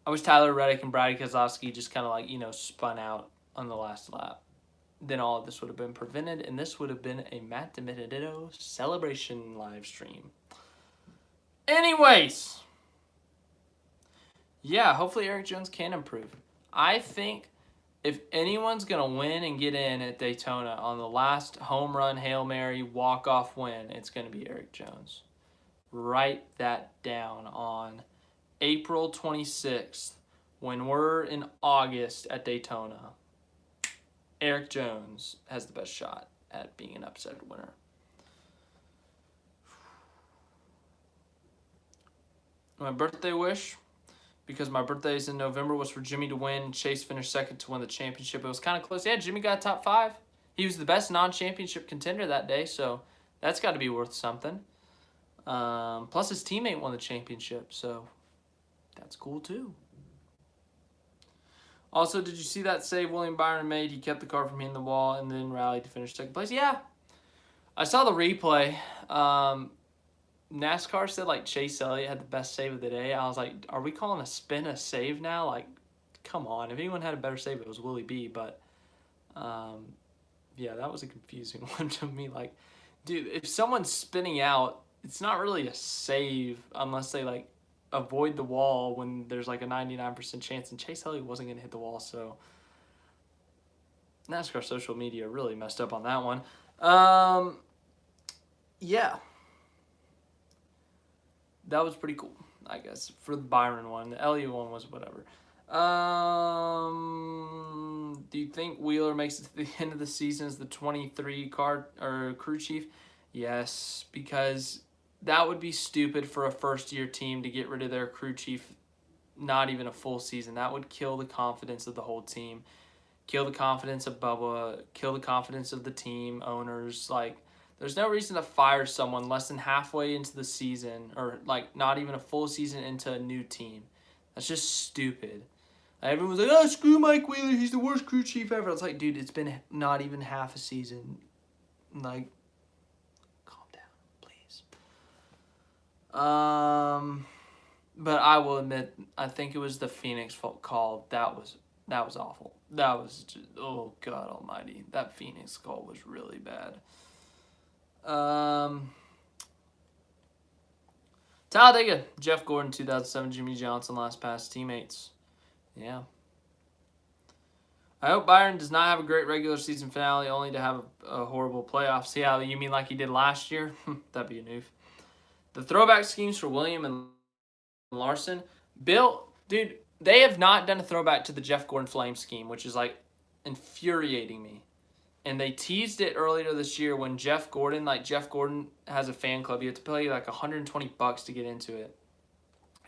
I wish Tyler Reddick and Brad Keselowski just kind of like, spun out on the last lap. Then all of this would have been prevented, and this would have been a Matt DiMenedetto celebration live stream. Anyways, yeah, hopefully Erik Jones can improve. I think if anyone's going to win and get in at Daytona on the last home run, Hail Mary, walk-off win, it's going to be Erik Jones. Write that down on April 26th when we're in August at Daytona. Erik Jones has the best shot at being an upset winner. My birthday wish, because my birthday is in November, was for Jimmy to win. Chase finished second to win the championship. It was kind of close. Yeah, Jimmy got top 5. He was the best non-championship contender that day, so that's got to be worth something. Plus his teammate won the championship, so that's cool too. Also, did you see that save William Byron made? He kept the car from hitting the wall and then rallied to finish second place. Yeah, I saw the replay. NASCAR said like Chase Elliott had the best save of the day. I was like, are we calling a spin a save now? Like, come on. If anyone had a better save, it was Willie B. But, yeah, that was a confusing one to me. Like, dude, if someone's spinning out, it's not really a save unless they, like, avoid the wall when there's, like, a 99% chance. And Chase Elliott wasn't going to hit the wall, so NASCAR social media really messed up on that one. Yeah. That was pretty cool, I guess, for the Byron one. The Elliott one was whatever. Do you think Wheeler makes it to the end of the season as the 23 car or crew chief? Yes, because that would be stupid for a first-year team to get rid of their crew chief not even a full season. That would kill the confidence of the whole team, kill the confidence of Bubba, kill the confidence of the team owners. Like, there's no reason to fire someone less than halfway into the season or, like, not even a full season into a new team. That's just stupid. Everyone's like, oh, screw Mike Wheeler. He's the worst crew chief ever. It's like, dude, it's been not even half a season. Like, calm down, please. But I will admit, I think it was the Phoenix fault call. That was awful. That was just, oh, God almighty. That Phoenix call was really bad. Talladega, Jeff Gordon, 2007, Jimmy Johnson, last pass teammates. Yeah. I hope Byron does not have a great regular season finale, only to have a horrible playoffs. Yeah, you mean like he did last year? That'd be a noof. The throwback schemes for William and Larson. Bill, dude, they have not done a throwback to the Jeff Gordon Flame scheme, which is like infuriating me. And they teased it earlier this year when Jeff Gordon has a fan club. You have to pay like $120 to get into it.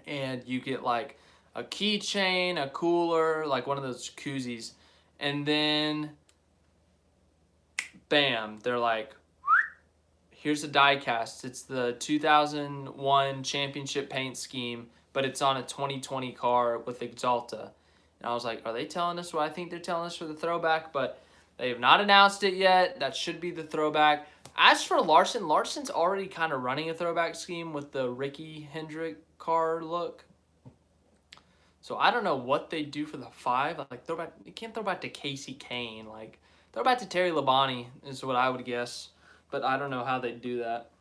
And you get like a keychain, a cooler, like one of those koozies. And then, bam, they're like, here's a die cast. It's the 2001 championship paint scheme, but it's on a 2020 car with Exalta. And I was like, are they telling us what I think they're telling us for the throwback? But they have not announced it yet. That should be the throwback. As for Larson, Larson's already kind of running a throwback scheme with the Ricky Hendrick car look. So I don't know what they do for the 5. Like, throwback, you can't throw back to Casey Kane. Like, throw back to Terry Labonte is what I would guess. But I don't know how they do that.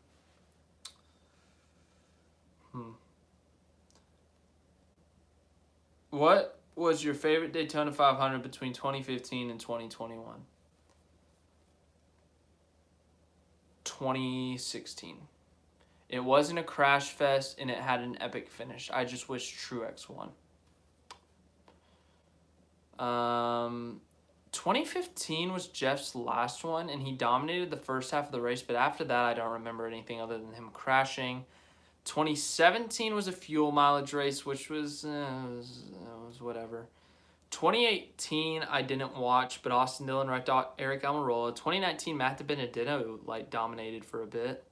What was your favorite Daytona 500 between 2015 and 2021? 2016. It wasn't a crash fest, and it had an epic finish. I just wish Truex won. 2015 was Jeff's last one, and he dominated the first half of the race, but after that, I don't remember anything other than him crashing. 2017 was a fuel mileage race, which was whatever. 2018 I didn't watch, but Austin Dillon wrecked Eric Almirola. 2019 Matt DiBenedetto dominated for a bit,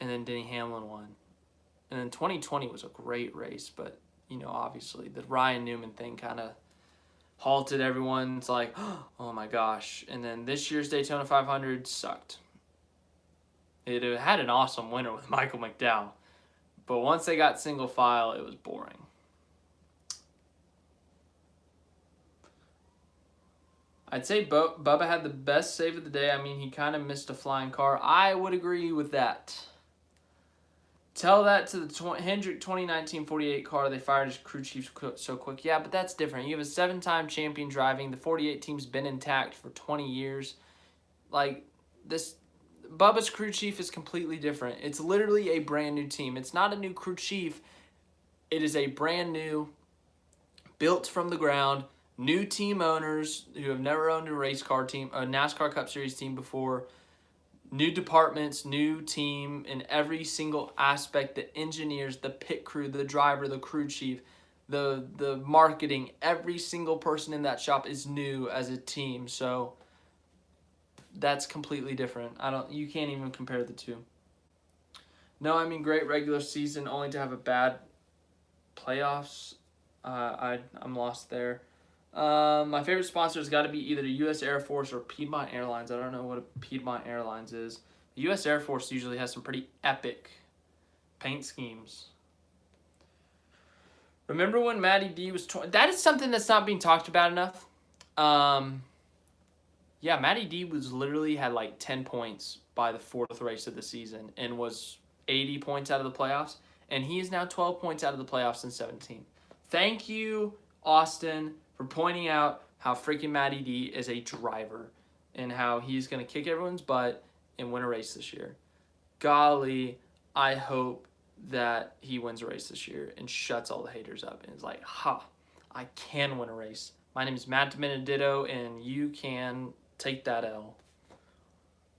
and then Denny Hamlin won. And then 2020 was a great race, but obviously the Ryan Newman thing kind of halted everyone. It's like, oh my gosh. And then this year's Daytona 500 sucked. It had an awesome winner with Michael McDowell, but once they got single file, it was boring. I'd say Bubba had the best save of the day. I mean, he kind of missed a flying car. I would agree with that. Tell that to the Hendrick 2019 48 car. They fired his crew chief so quick. Yeah, but that's different. You have a 7-time champion driving. The 48 team's been intact for 20 years. Like, Bubba's crew chief is completely different. It's literally a brand new team. It's not a new crew chief. It is a brand new, built from the ground, new team owners who have never owned a race car team, a NASCAR Cup Series team before, new departments, new team in every single aspect, the engineers, the pit crew, the driver, the crew chief, the marketing, every single person in that shop is new as a team. So that's completely different. You can't even compare the two. No, I mean great regular season only to have a bad playoffs. I'm lost there. My favorite sponsor has got to be either the U.S. Air Force or Piedmont Airlines. I don't know what Piedmont Airlines is. The U.S. Air Force usually has some pretty epic paint schemes. Remember when Matty D was... That is something that's not being talked about enough. Yeah, Matty D literally had like 10 points by the 4th race of the season and was 80 points out of the playoffs. And he is now 12 points out of the playoffs in 17. Thank you, Austin, for pointing out how freaking Matty D is a driver and how he's going to kick everyone's butt and win a race this year. Golly, I hope that he wins a race this year and shuts all the haters up and is like, I can win a race. My name is Matt Benedetto, and you can take that L.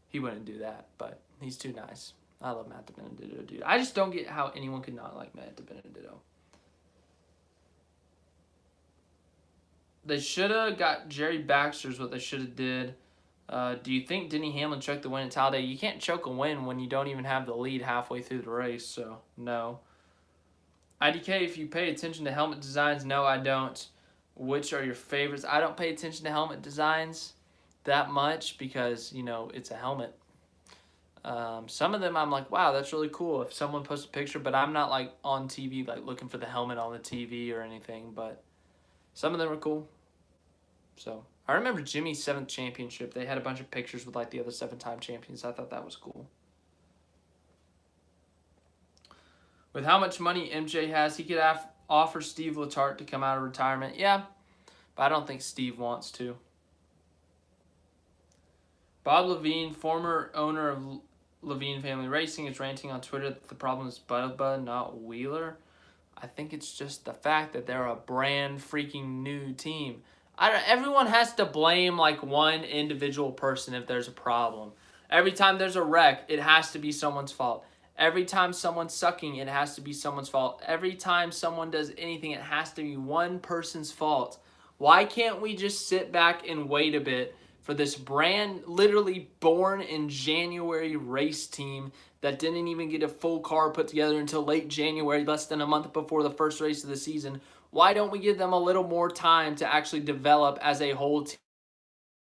He wouldn't do that, but he's too nice. I love Matt Benedetto, dude. I just don't get how anyone could not like Matt Benedetto. They should have got Jerry Baxter's what they should have did. Do you think Denny Hamlin choked the win at Talladega? You can't choke a win when you don't even have the lead halfway through the race, so no. IDK, if you pay attention to helmet designs, no, I don't. Which are your favorites? I don't pay attention to helmet designs that much because, it's a helmet. Some of them I'm like, wow, that's really cool if someone posts a picture, but I'm not like on TV, like looking for the helmet on the TV or anything, but some of them are cool. So I remember Jimmy's 7th championship. They had a bunch of pictures with like the other 7-time champions. I thought that was cool. With how much money MJ has, he could offer Steve Letarte to come out of retirement. Yeah, but I don't think Steve wants to. Bob Levine, former owner of Levine Family Racing, is ranting on Twitter that the problem is Bubba, not Wheeler. I think it's just the fact that they're a brand freaking new team. Everyone has to blame like one individual person if there's a problem. Every time there's a wreck, it has to be someone's fault. Every time someone's sucking, it has to be someone's fault. Every time someone does anything, it has to be one person's fault. Why can't we just sit back and wait a bit for this brand, literally born in January race team that didn't even get a full car put together until late January, less than a month before the first race of the season? Why don't we give them a little more time to actually develop as a whole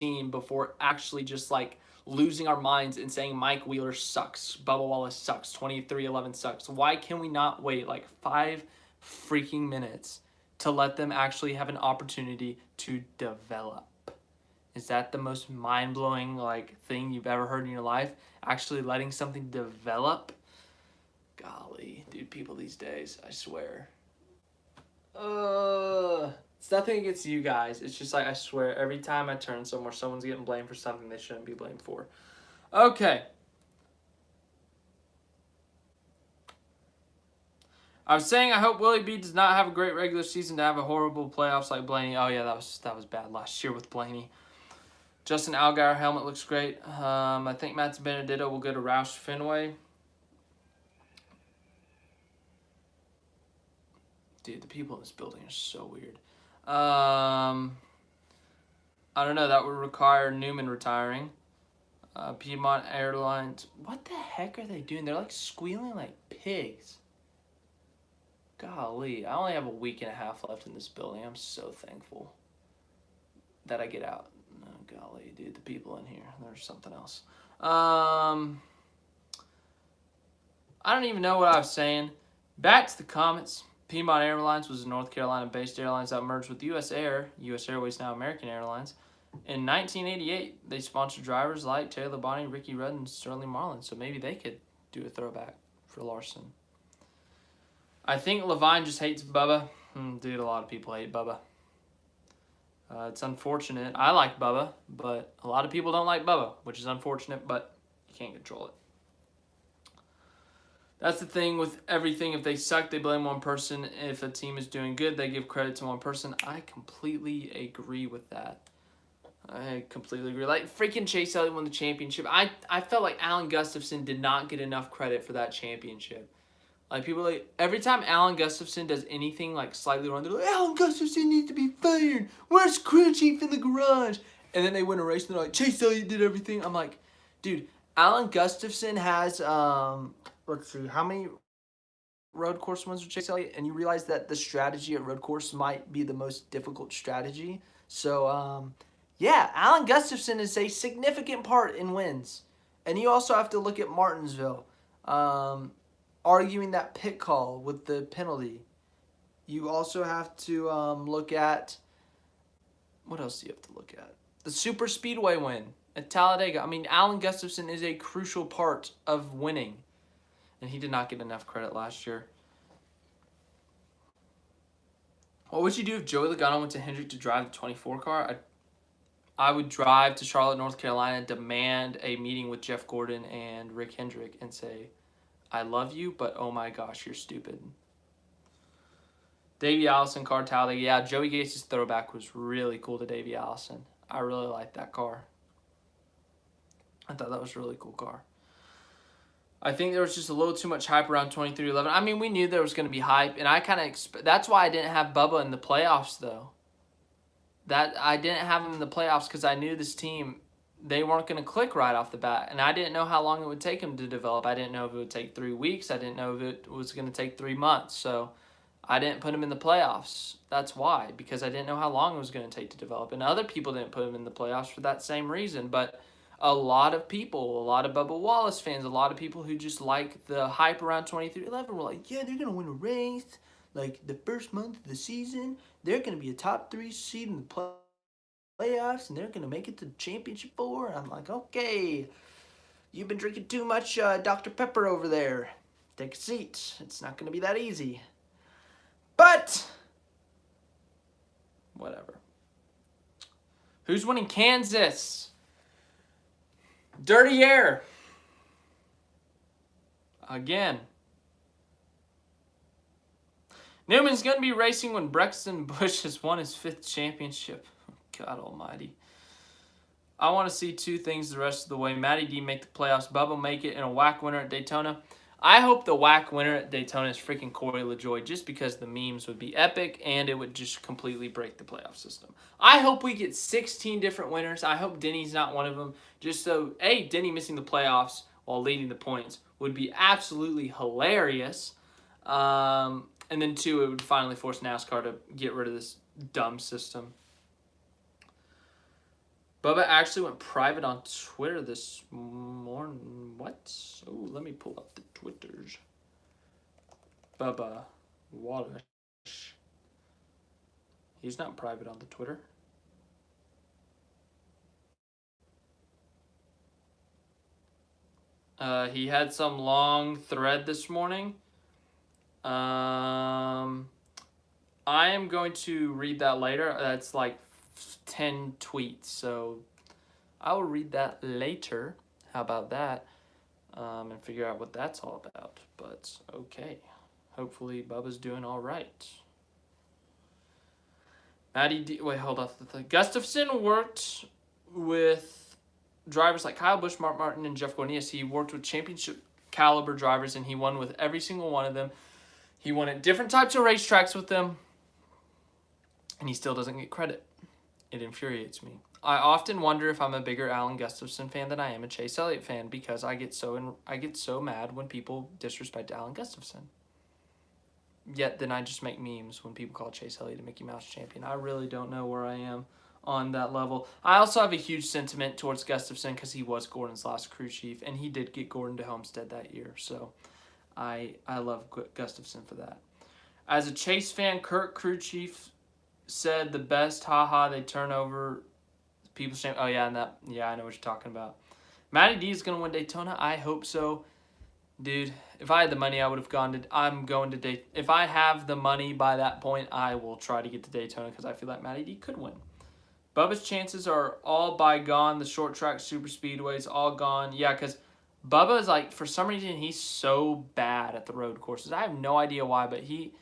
team before actually just like losing our minds and saying Mike Wheeler sucks, Bubba Wallace sucks, 2311 sucks? Why can we not wait like 5 freaking minutes to let them actually have an opportunity to develop? Is that the most mind-blowing like thing you've ever heard in your life? Actually letting something develop? Golly, dude, people these days, I swear. It's nothing against you guys. It's just like, I swear, every time I turn somewhere, someone's getting blamed for something they shouldn't be blamed for. Okay. I was saying I hope Willie B does not have a great regular season to have a horrible playoffs like Blaney. Oh yeah, that was bad last year with Blaney. Justin Allgaier helmet looks great. I think Matt Benedetto will go to Roush Fenway. Dude, the people in this building are so weird. I don't know. That would require Newman retiring. Piedmont Airlines. What the heck are they doing? They're like squealing like pigs. Golly, I only have a week and a half left in this building. I'm so thankful that I get out. Oh, golly, dude, the people in here. There's something else. I don't even know what I was saying. Back to the comments. Piedmont Airlines was a North Carolina-based airlines that merged with U.S. Air. U.S. Airways, now American Airlines. In 1988, they sponsored drivers like Terry Labonte, Ricky Rudd, and Sterling Marlin. So maybe they could do a throwback for Larson. I think Levine just hates Bubba. Dude, a lot of people hate Bubba. It's unfortunate. I like Bubba, but a lot of people don't like Bubba, which is unfortunate, but you can't control it. That's the thing with everything. If they suck, they blame one person. If a team is doing good, they give credit to one person. I completely agree with that. I completely agree. Like, freaking Chase Elliott won the championship. I felt like Alan Gustafson did not get enough credit for that championship. Like, people like, every time Alan Gustafson does anything, like, slightly wrong, they're like, Alan Gustafson needs to be fired. Where's Crew Chief in the garage? And then they win a race, and they're like, Chase Elliott did everything. I'm like, dude, Alan Gustafson has, let's see, how many road course wins with Chase Elliott? And you realize that the strategy at road course might be the most difficult strategy. So, yeah, Alan Gustafson is a significant part in wins. And you also have to look at Martinsville. Arguing that pit call with the penalty. You also have to look at, what else do you have to look at? The super speedway win at Talladega. I mean, Alan Gustafson is a crucial part of winning, and he did not get enough credit last year. What would you do if Joey Logano went to Hendrick to drive the 24 car? I would drive to Charlotte, North Carolina, demand a meeting with Jeff Gordon and Rick Hendrick, and say, I love you, but oh my gosh, you're stupid. Davey Allison car, Talladega. Yeah, Joey Gates' throwback was really cool to Davey Allison. I really liked that car. I thought that was a really cool car. I think there was just a little too much hype around 2311. I mean, we knew there was going to be hype, and I kind of that's why I didn't have Bubba in the playoffs, though. That I didn't have him in the playoffs because I knew this team, they weren't going to click right off the bat. And I didn't know how long it would take him to develop. I didn't know if it would take 3 weeks. I didn't know if it was going to take 3 months. So I didn't put him in the playoffs. That's why, because I didn't know how long it was going to take to develop. And other people didn't put him in the playoffs for that same reason. But a lot of people, a lot of Bubba Wallace fans, a lot of people who just like the hype around 2311 were like, yeah, they're going to win a race. Like, the first month of the season, they're going to be a top 3 seed in the playoffs, and they're going to make it to championship 4. And I'm like, okay, you've been drinking too much Dr. Pepper over there. Take a seat. It's not going to be that easy. But, whatever. Who's winning Kansas? Dirty Air. Again. Newman's going to be racing when Brexton Busch has won his 5th championship. God almighty. I want to see 2 things the rest of the way. Matty D make the playoffs. Bubba make it, and a whack winner at Daytona. I hope the whack winner at Daytona is freaking Corey LaJoie, just because the memes would be epic, and it would just completely break the playoff system. I hope we get 16 different winners. I hope Denny's not one of them. Just so, Denny missing the playoffs while leading the points would be absolutely hilarious. And then 2, it would finally force NASCAR to get rid of this dumb system. Bubba actually went private on Twitter this morning. What? Oh, let me pull up the Twitters. Bubba Wallace. He's not private on the Twitter. He had some long thread this morning. I am going to read that later. That's like 10 tweets, so I will read that later. How about that? And figure out what that's all about. But okay, hopefully Bubba's doing all right. Matty D. Wait, hold off the thing. Gustafson worked with drivers like Kyle Busch, Mark Martin, and Jeff Gordon. Yes, he worked with championship caliber drivers, and he won with every single one of them. He won at different types of racetracks with them, and he still doesn't get credit. It infuriates me. I often wonder if I'm a bigger Alan Gustafson fan than I am a Chase Elliott fan because I get so mad when people disrespect Alan Gustafson. Yet then I just make memes when people call Chase Elliott a Mickey Mouse champion. I really don't know where I am on that level. I also have a huge sentiment towards Gustafson because he was Gordon's last crew chief, and he did get Gordon to Homestead that year. So I love Gustafson for that. As a Chase fan, Kurt, crew chief, said the best, haha, they turn over people's shame. Oh, yeah, I know what you're talking about. Matty D is going to win Daytona. I hope so. Dude, if I had the money, I would have gone to, I'm going to Daytona. If I have the money by that point, I will try to get to Daytona because I feel like Matty D could win. Bubba's chances are all by gone. The short track super speedways, all gone. Yeah, because Bubba is like, for some reason, he's so bad at the road courses. I have no idea why, but he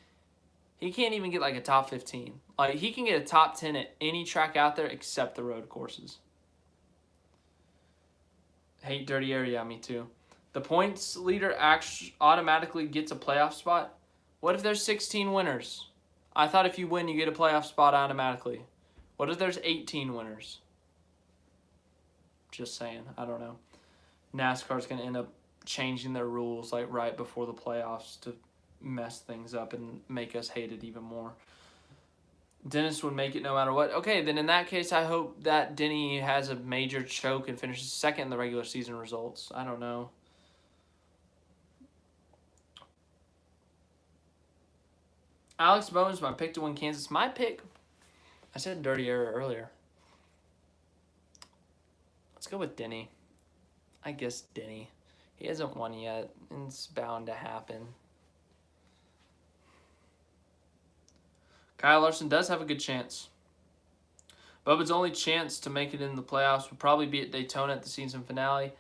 can't even get like a top 15. Like, he can get a top 10 at any track out there except the road courses. Hate dirty air, yeah, me too. The points leader automatically gets a playoff spot. What if there's 16 winners? I thought if you win, you get a playoff spot automatically. What if there's 18 winners? Just saying. I don't know. NASCAR's going to end up changing their rules like right before the playoffs to mess things up and make us hate it even more. Dennis would make it no matter what. Okay, then in that case, I hope that Denny has a major choke and finishes second in the regular season results. I don't know. Alex Bowman's my pick to win Kansas. My pick, I said dirty error earlier. Let's go with Denny. I guess Denny. He hasn't won yet, and it's bound to happen. Kyle Larson does have a good chance. Bubba's only chance to make it in the playoffs would probably be at Daytona at the season finale.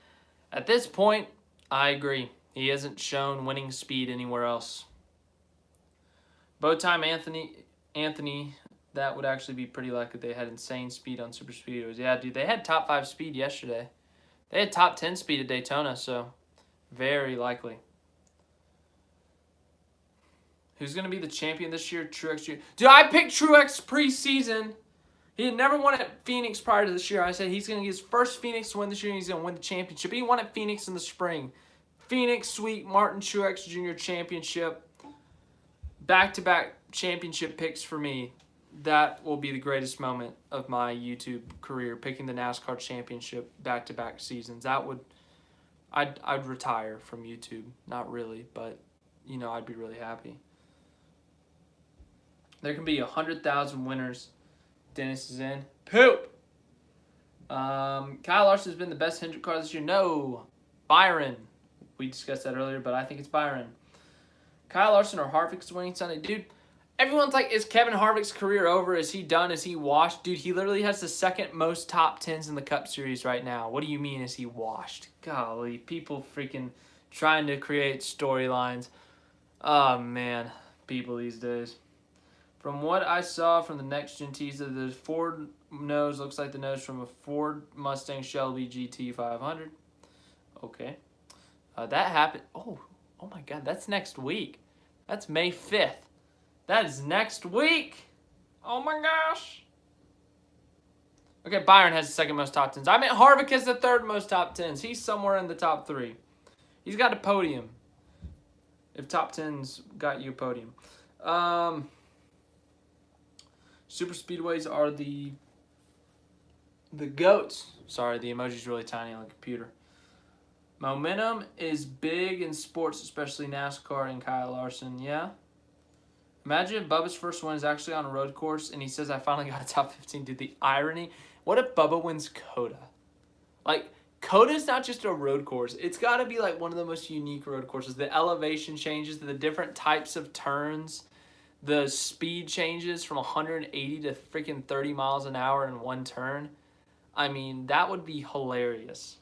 At this point, I agree. He hasn't shown winning speed anywhere else. Bowtime Anthony, that would actually be pretty likely. They had insane speed on super speedways. Yeah, dude, they had top 5 speed yesterday. They had top 10 speed at Daytona, so very likely. Who's going to be the champion this year? Truex Jr. Dude, I picked Truex preseason. He had never won at Phoenix prior to this year. I said he's going to get his first Phoenix win this year, and he's going to win the championship. He won at Phoenix in the spring. Phoenix, sweet, Martin Truex Jr. championship. Back-to-back championship picks for me. That will be the greatest moment of my YouTube career, picking the NASCAR championship back-to-back seasons. That would, I'd retire from YouTube. Not really, but, you know, I'd be really happy. There can be 100,000 winners. Dennis is in. Poop! Kyle Larson has been the best Hendrick car this year. No. Byron. We discussed that earlier, but I think it's Byron. Kyle Larson or Harvick's winning Sunday. Dude, everyone's like, is Kevin Harvick's career over? Is he done? Is he washed? Dude, he literally has the second most top 10s in the Cup Series right now. What do you mean, is he washed? Golly, people freaking trying to create storylines. Oh, man. People these days. From what I saw from the next gen teaser, the Ford nose looks like the nose from a Ford Mustang Shelby GT 500. Okay. That happened. Oh my God, that's next week. That's May 5th. That is next week. Oh my gosh. Okay, Byron has the second most top 10s. I mean, Harvick has the third most top 10s. He's somewhere in the top 3. He's got a podium. If top 10s got you a podium. Super speedways are the goats. Sorry, the emoji's really tiny on the computer. Momentum is big in sports, especially NASCAR and Kyle Larson. Yeah. Imagine if Bubba's first win is actually on a road course and he says, I finally got a top 15. Dude, the irony. What if Bubba wins COTA? Like, COTA is not just a road course. It's got to be like one of the most unique road courses. The elevation changes, the different types of turns, the speed changes from 180 to freaking 30 miles an hour in one turn. I mean, that would be hilarious.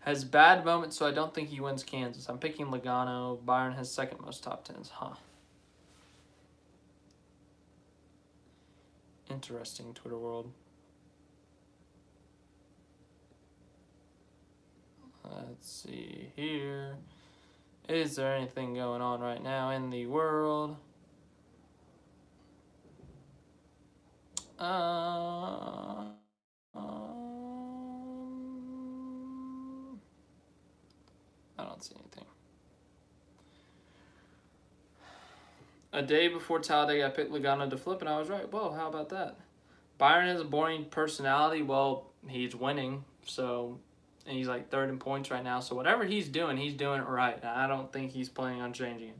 Has bad moments, so I don't think he wins Kansas. I'm picking Logano. Byron has second most top 10s. Huh. Interesting, Twitter world. Let's see here. Is there anything going on right now in the world? I don't see anything. A day before Talladega, I picked Logano to flip, and I was right. Well, how about that? Byron has a boring personality. Well, he's winning, so, and he's like third in points right now. So whatever he's doing it right. I don't think he's planning on changing it.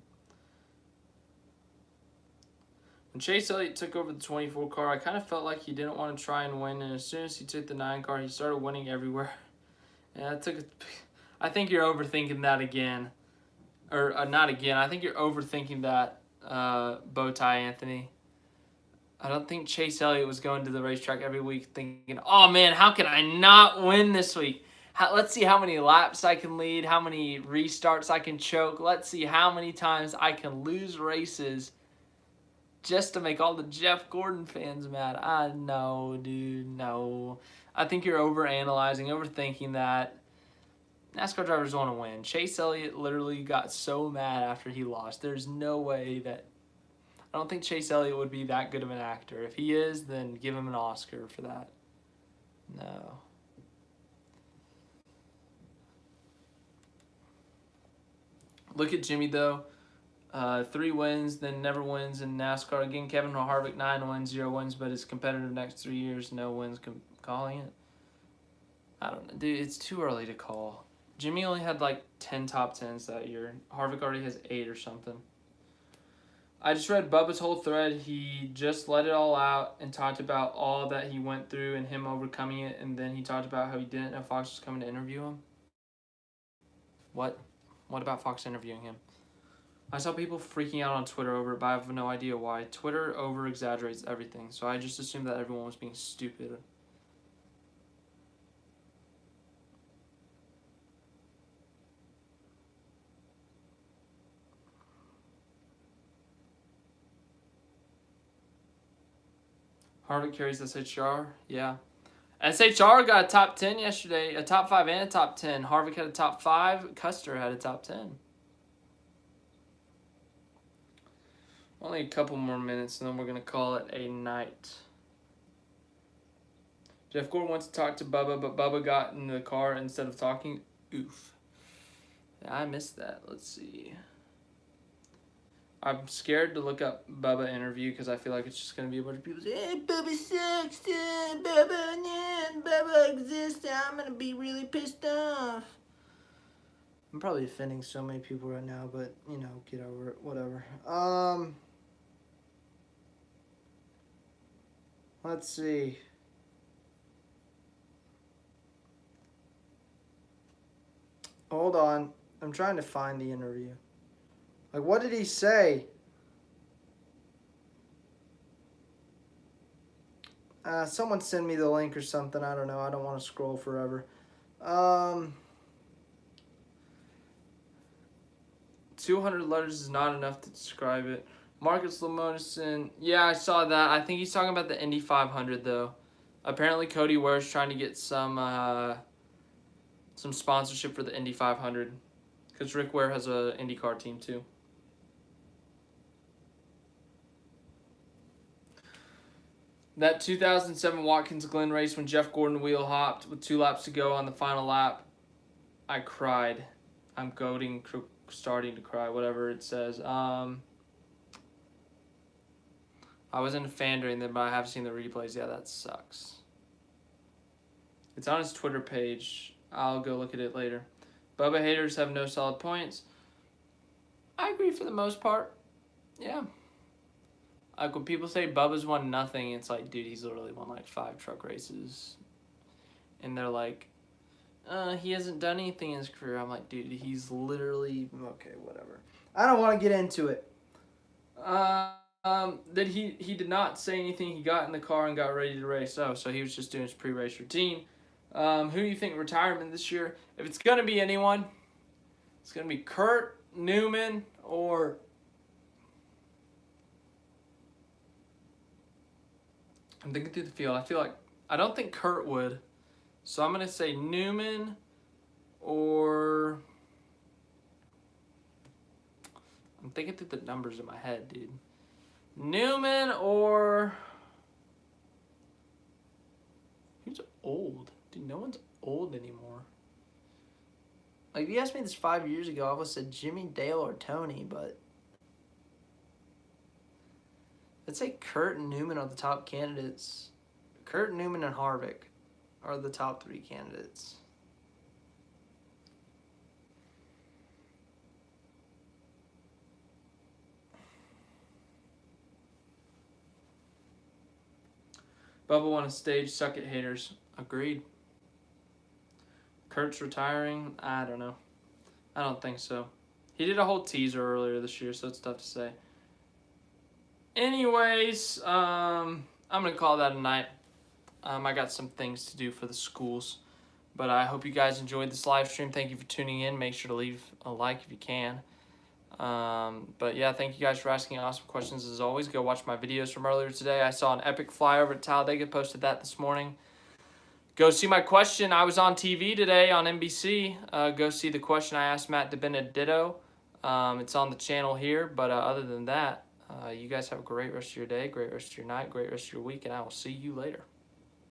When Chase Elliott took over the 24 car, I kind of felt like he didn't want to try and win, and as soon as he took the 9 car, he started winning everywhere. Yeah, I think you're overthinking that again. Or not again. I think you're overthinking that, bow tie Anthony. I don't think Chase Elliott was going to the racetrack every week thinking, oh man, how can I not win this week? Let's see how many laps I can lead, how many restarts I can choke. Let's see how many times I can lose races just to make all the Jeff Gordon fans mad. No, dude, no. I think you're overanalyzing, overthinking that. NASCAR drivers want to win. Chase Elliott literally got so mad after he lost. There's no way that... I don't think Chase Elliott would be that good of an actor. If he is, then give him an Oscar for that. No. Look at Jimmy, though. 3 wins, then never wins in NASCAR. Again, Kevin Harvick, 9 wins, 0 wins, but is competitive next 3 years, no wins. Calling it? I don't know. Dude, it's too early to call. Jimmy only had like 10 top 10s that year. Harvick already has 8 or something. I just read Bubba's whole thread. He just let it all out and talked about all that he went through and him overcoming it, and then he talked about how he didn't know Fox was coming to interview him. What? What about Fox interviewing him? I saw people freaking out on Twitter over it, but I have no idea why. Twitter over-exaggerates everything, so I just assumed that everyone was being stupid. Harvick carries SHR, yeah. SHR got a top 10 yesterday, a top 5 and a top 10. Harvick had a top 5, Custer had a top 10. Only a couple more minutes and then we're going to call it a night. Jeff Gordon wants to talk to Bubba, but Bubba got in the car instead of talking. Oof. Yeah, I missed that. Let's see. I'm scared to look up Bubba interview because I feel like it's just going to be a bunch of people saying, hey, Bubba sucks, Bubba exists, I'm going to be really pissed off. I'm probably offending so many people right now, but, you know, get over it, whatever. Let's see. Hold on. I'm trying to find the interview. Like, what did he say? Someone send me the link or something. I don't know. I don't want to scroll forever. 200 letters is not enough to describe it. Marcus Lemonisson. Yeah, I saw that. I think he's talking about the Indy 500, though. Apparently, Cody Ware's trying to get some sponsorship for the Indy 500. Because Rick Ware has a IndyCar team, too. That 2007 Watkins Glen race when Jeff Gordon wheel hopped with 2 laps to go on the final lap, I cried. I'm starting to cry, whatever it says. I wasn't a fan during them, but I have seen the replays. Yeah, that sucks. It's on his Twitter page. I'll go look at it later. Bubba haters have no solid points. I agree for the most part. Yeah. Like when people say Bubba's won nothing, it's like, dude, he's literally won like 5 truck races. And they're like, he hasn't done anything in his career. I'm like, dude, he's literally... Okay, whatever. I don't want to get into it. That he did not say anything. He got in the car and got ready to race. Oh, so he was just doing his pre-race routine. Who do you think retirement this year? If it's going to be anyone, it's going to be Kurt, Newman, or... I'm thinking through the field. I feel like... I don't think Kurt would. So I'm going to say Newman or... I'm thinking through the numbers in my head, dude. Newman or... Who's old? Dude, no one's old anymore. Like, if you asked me this 5 years ago, I would have said Jimmy, Dale, or Tony, but... I'd say Kurt and Newman are the top candidates. Kurt, Newman, and Harvick are the top 3 candidates. Bubba won a stage, suck it haters. Agreed. Kurt's retiring? I don't know. I don't think so. He did a whole teaser earlier this year, so it's tough to say. Anyways, I'm going to call that a night. I got some things to do for the schools. But I hope you guys enjoyed this live stream. Thank you for tuning in. Make sure to leave a like if you can. But yeah, thank you guys for asking awesome questions as always. Go watch my videos from earlier today. I saw an epic flyover at Talladega. Posted that this morning. Go see my question. I was on TV today on NBC. Go see the question I asked Matt DiBenedetto. It's on the channel here. But other than that, you guys have a great rest of your day, great rest of your night, great rest of your week, and I will see you later.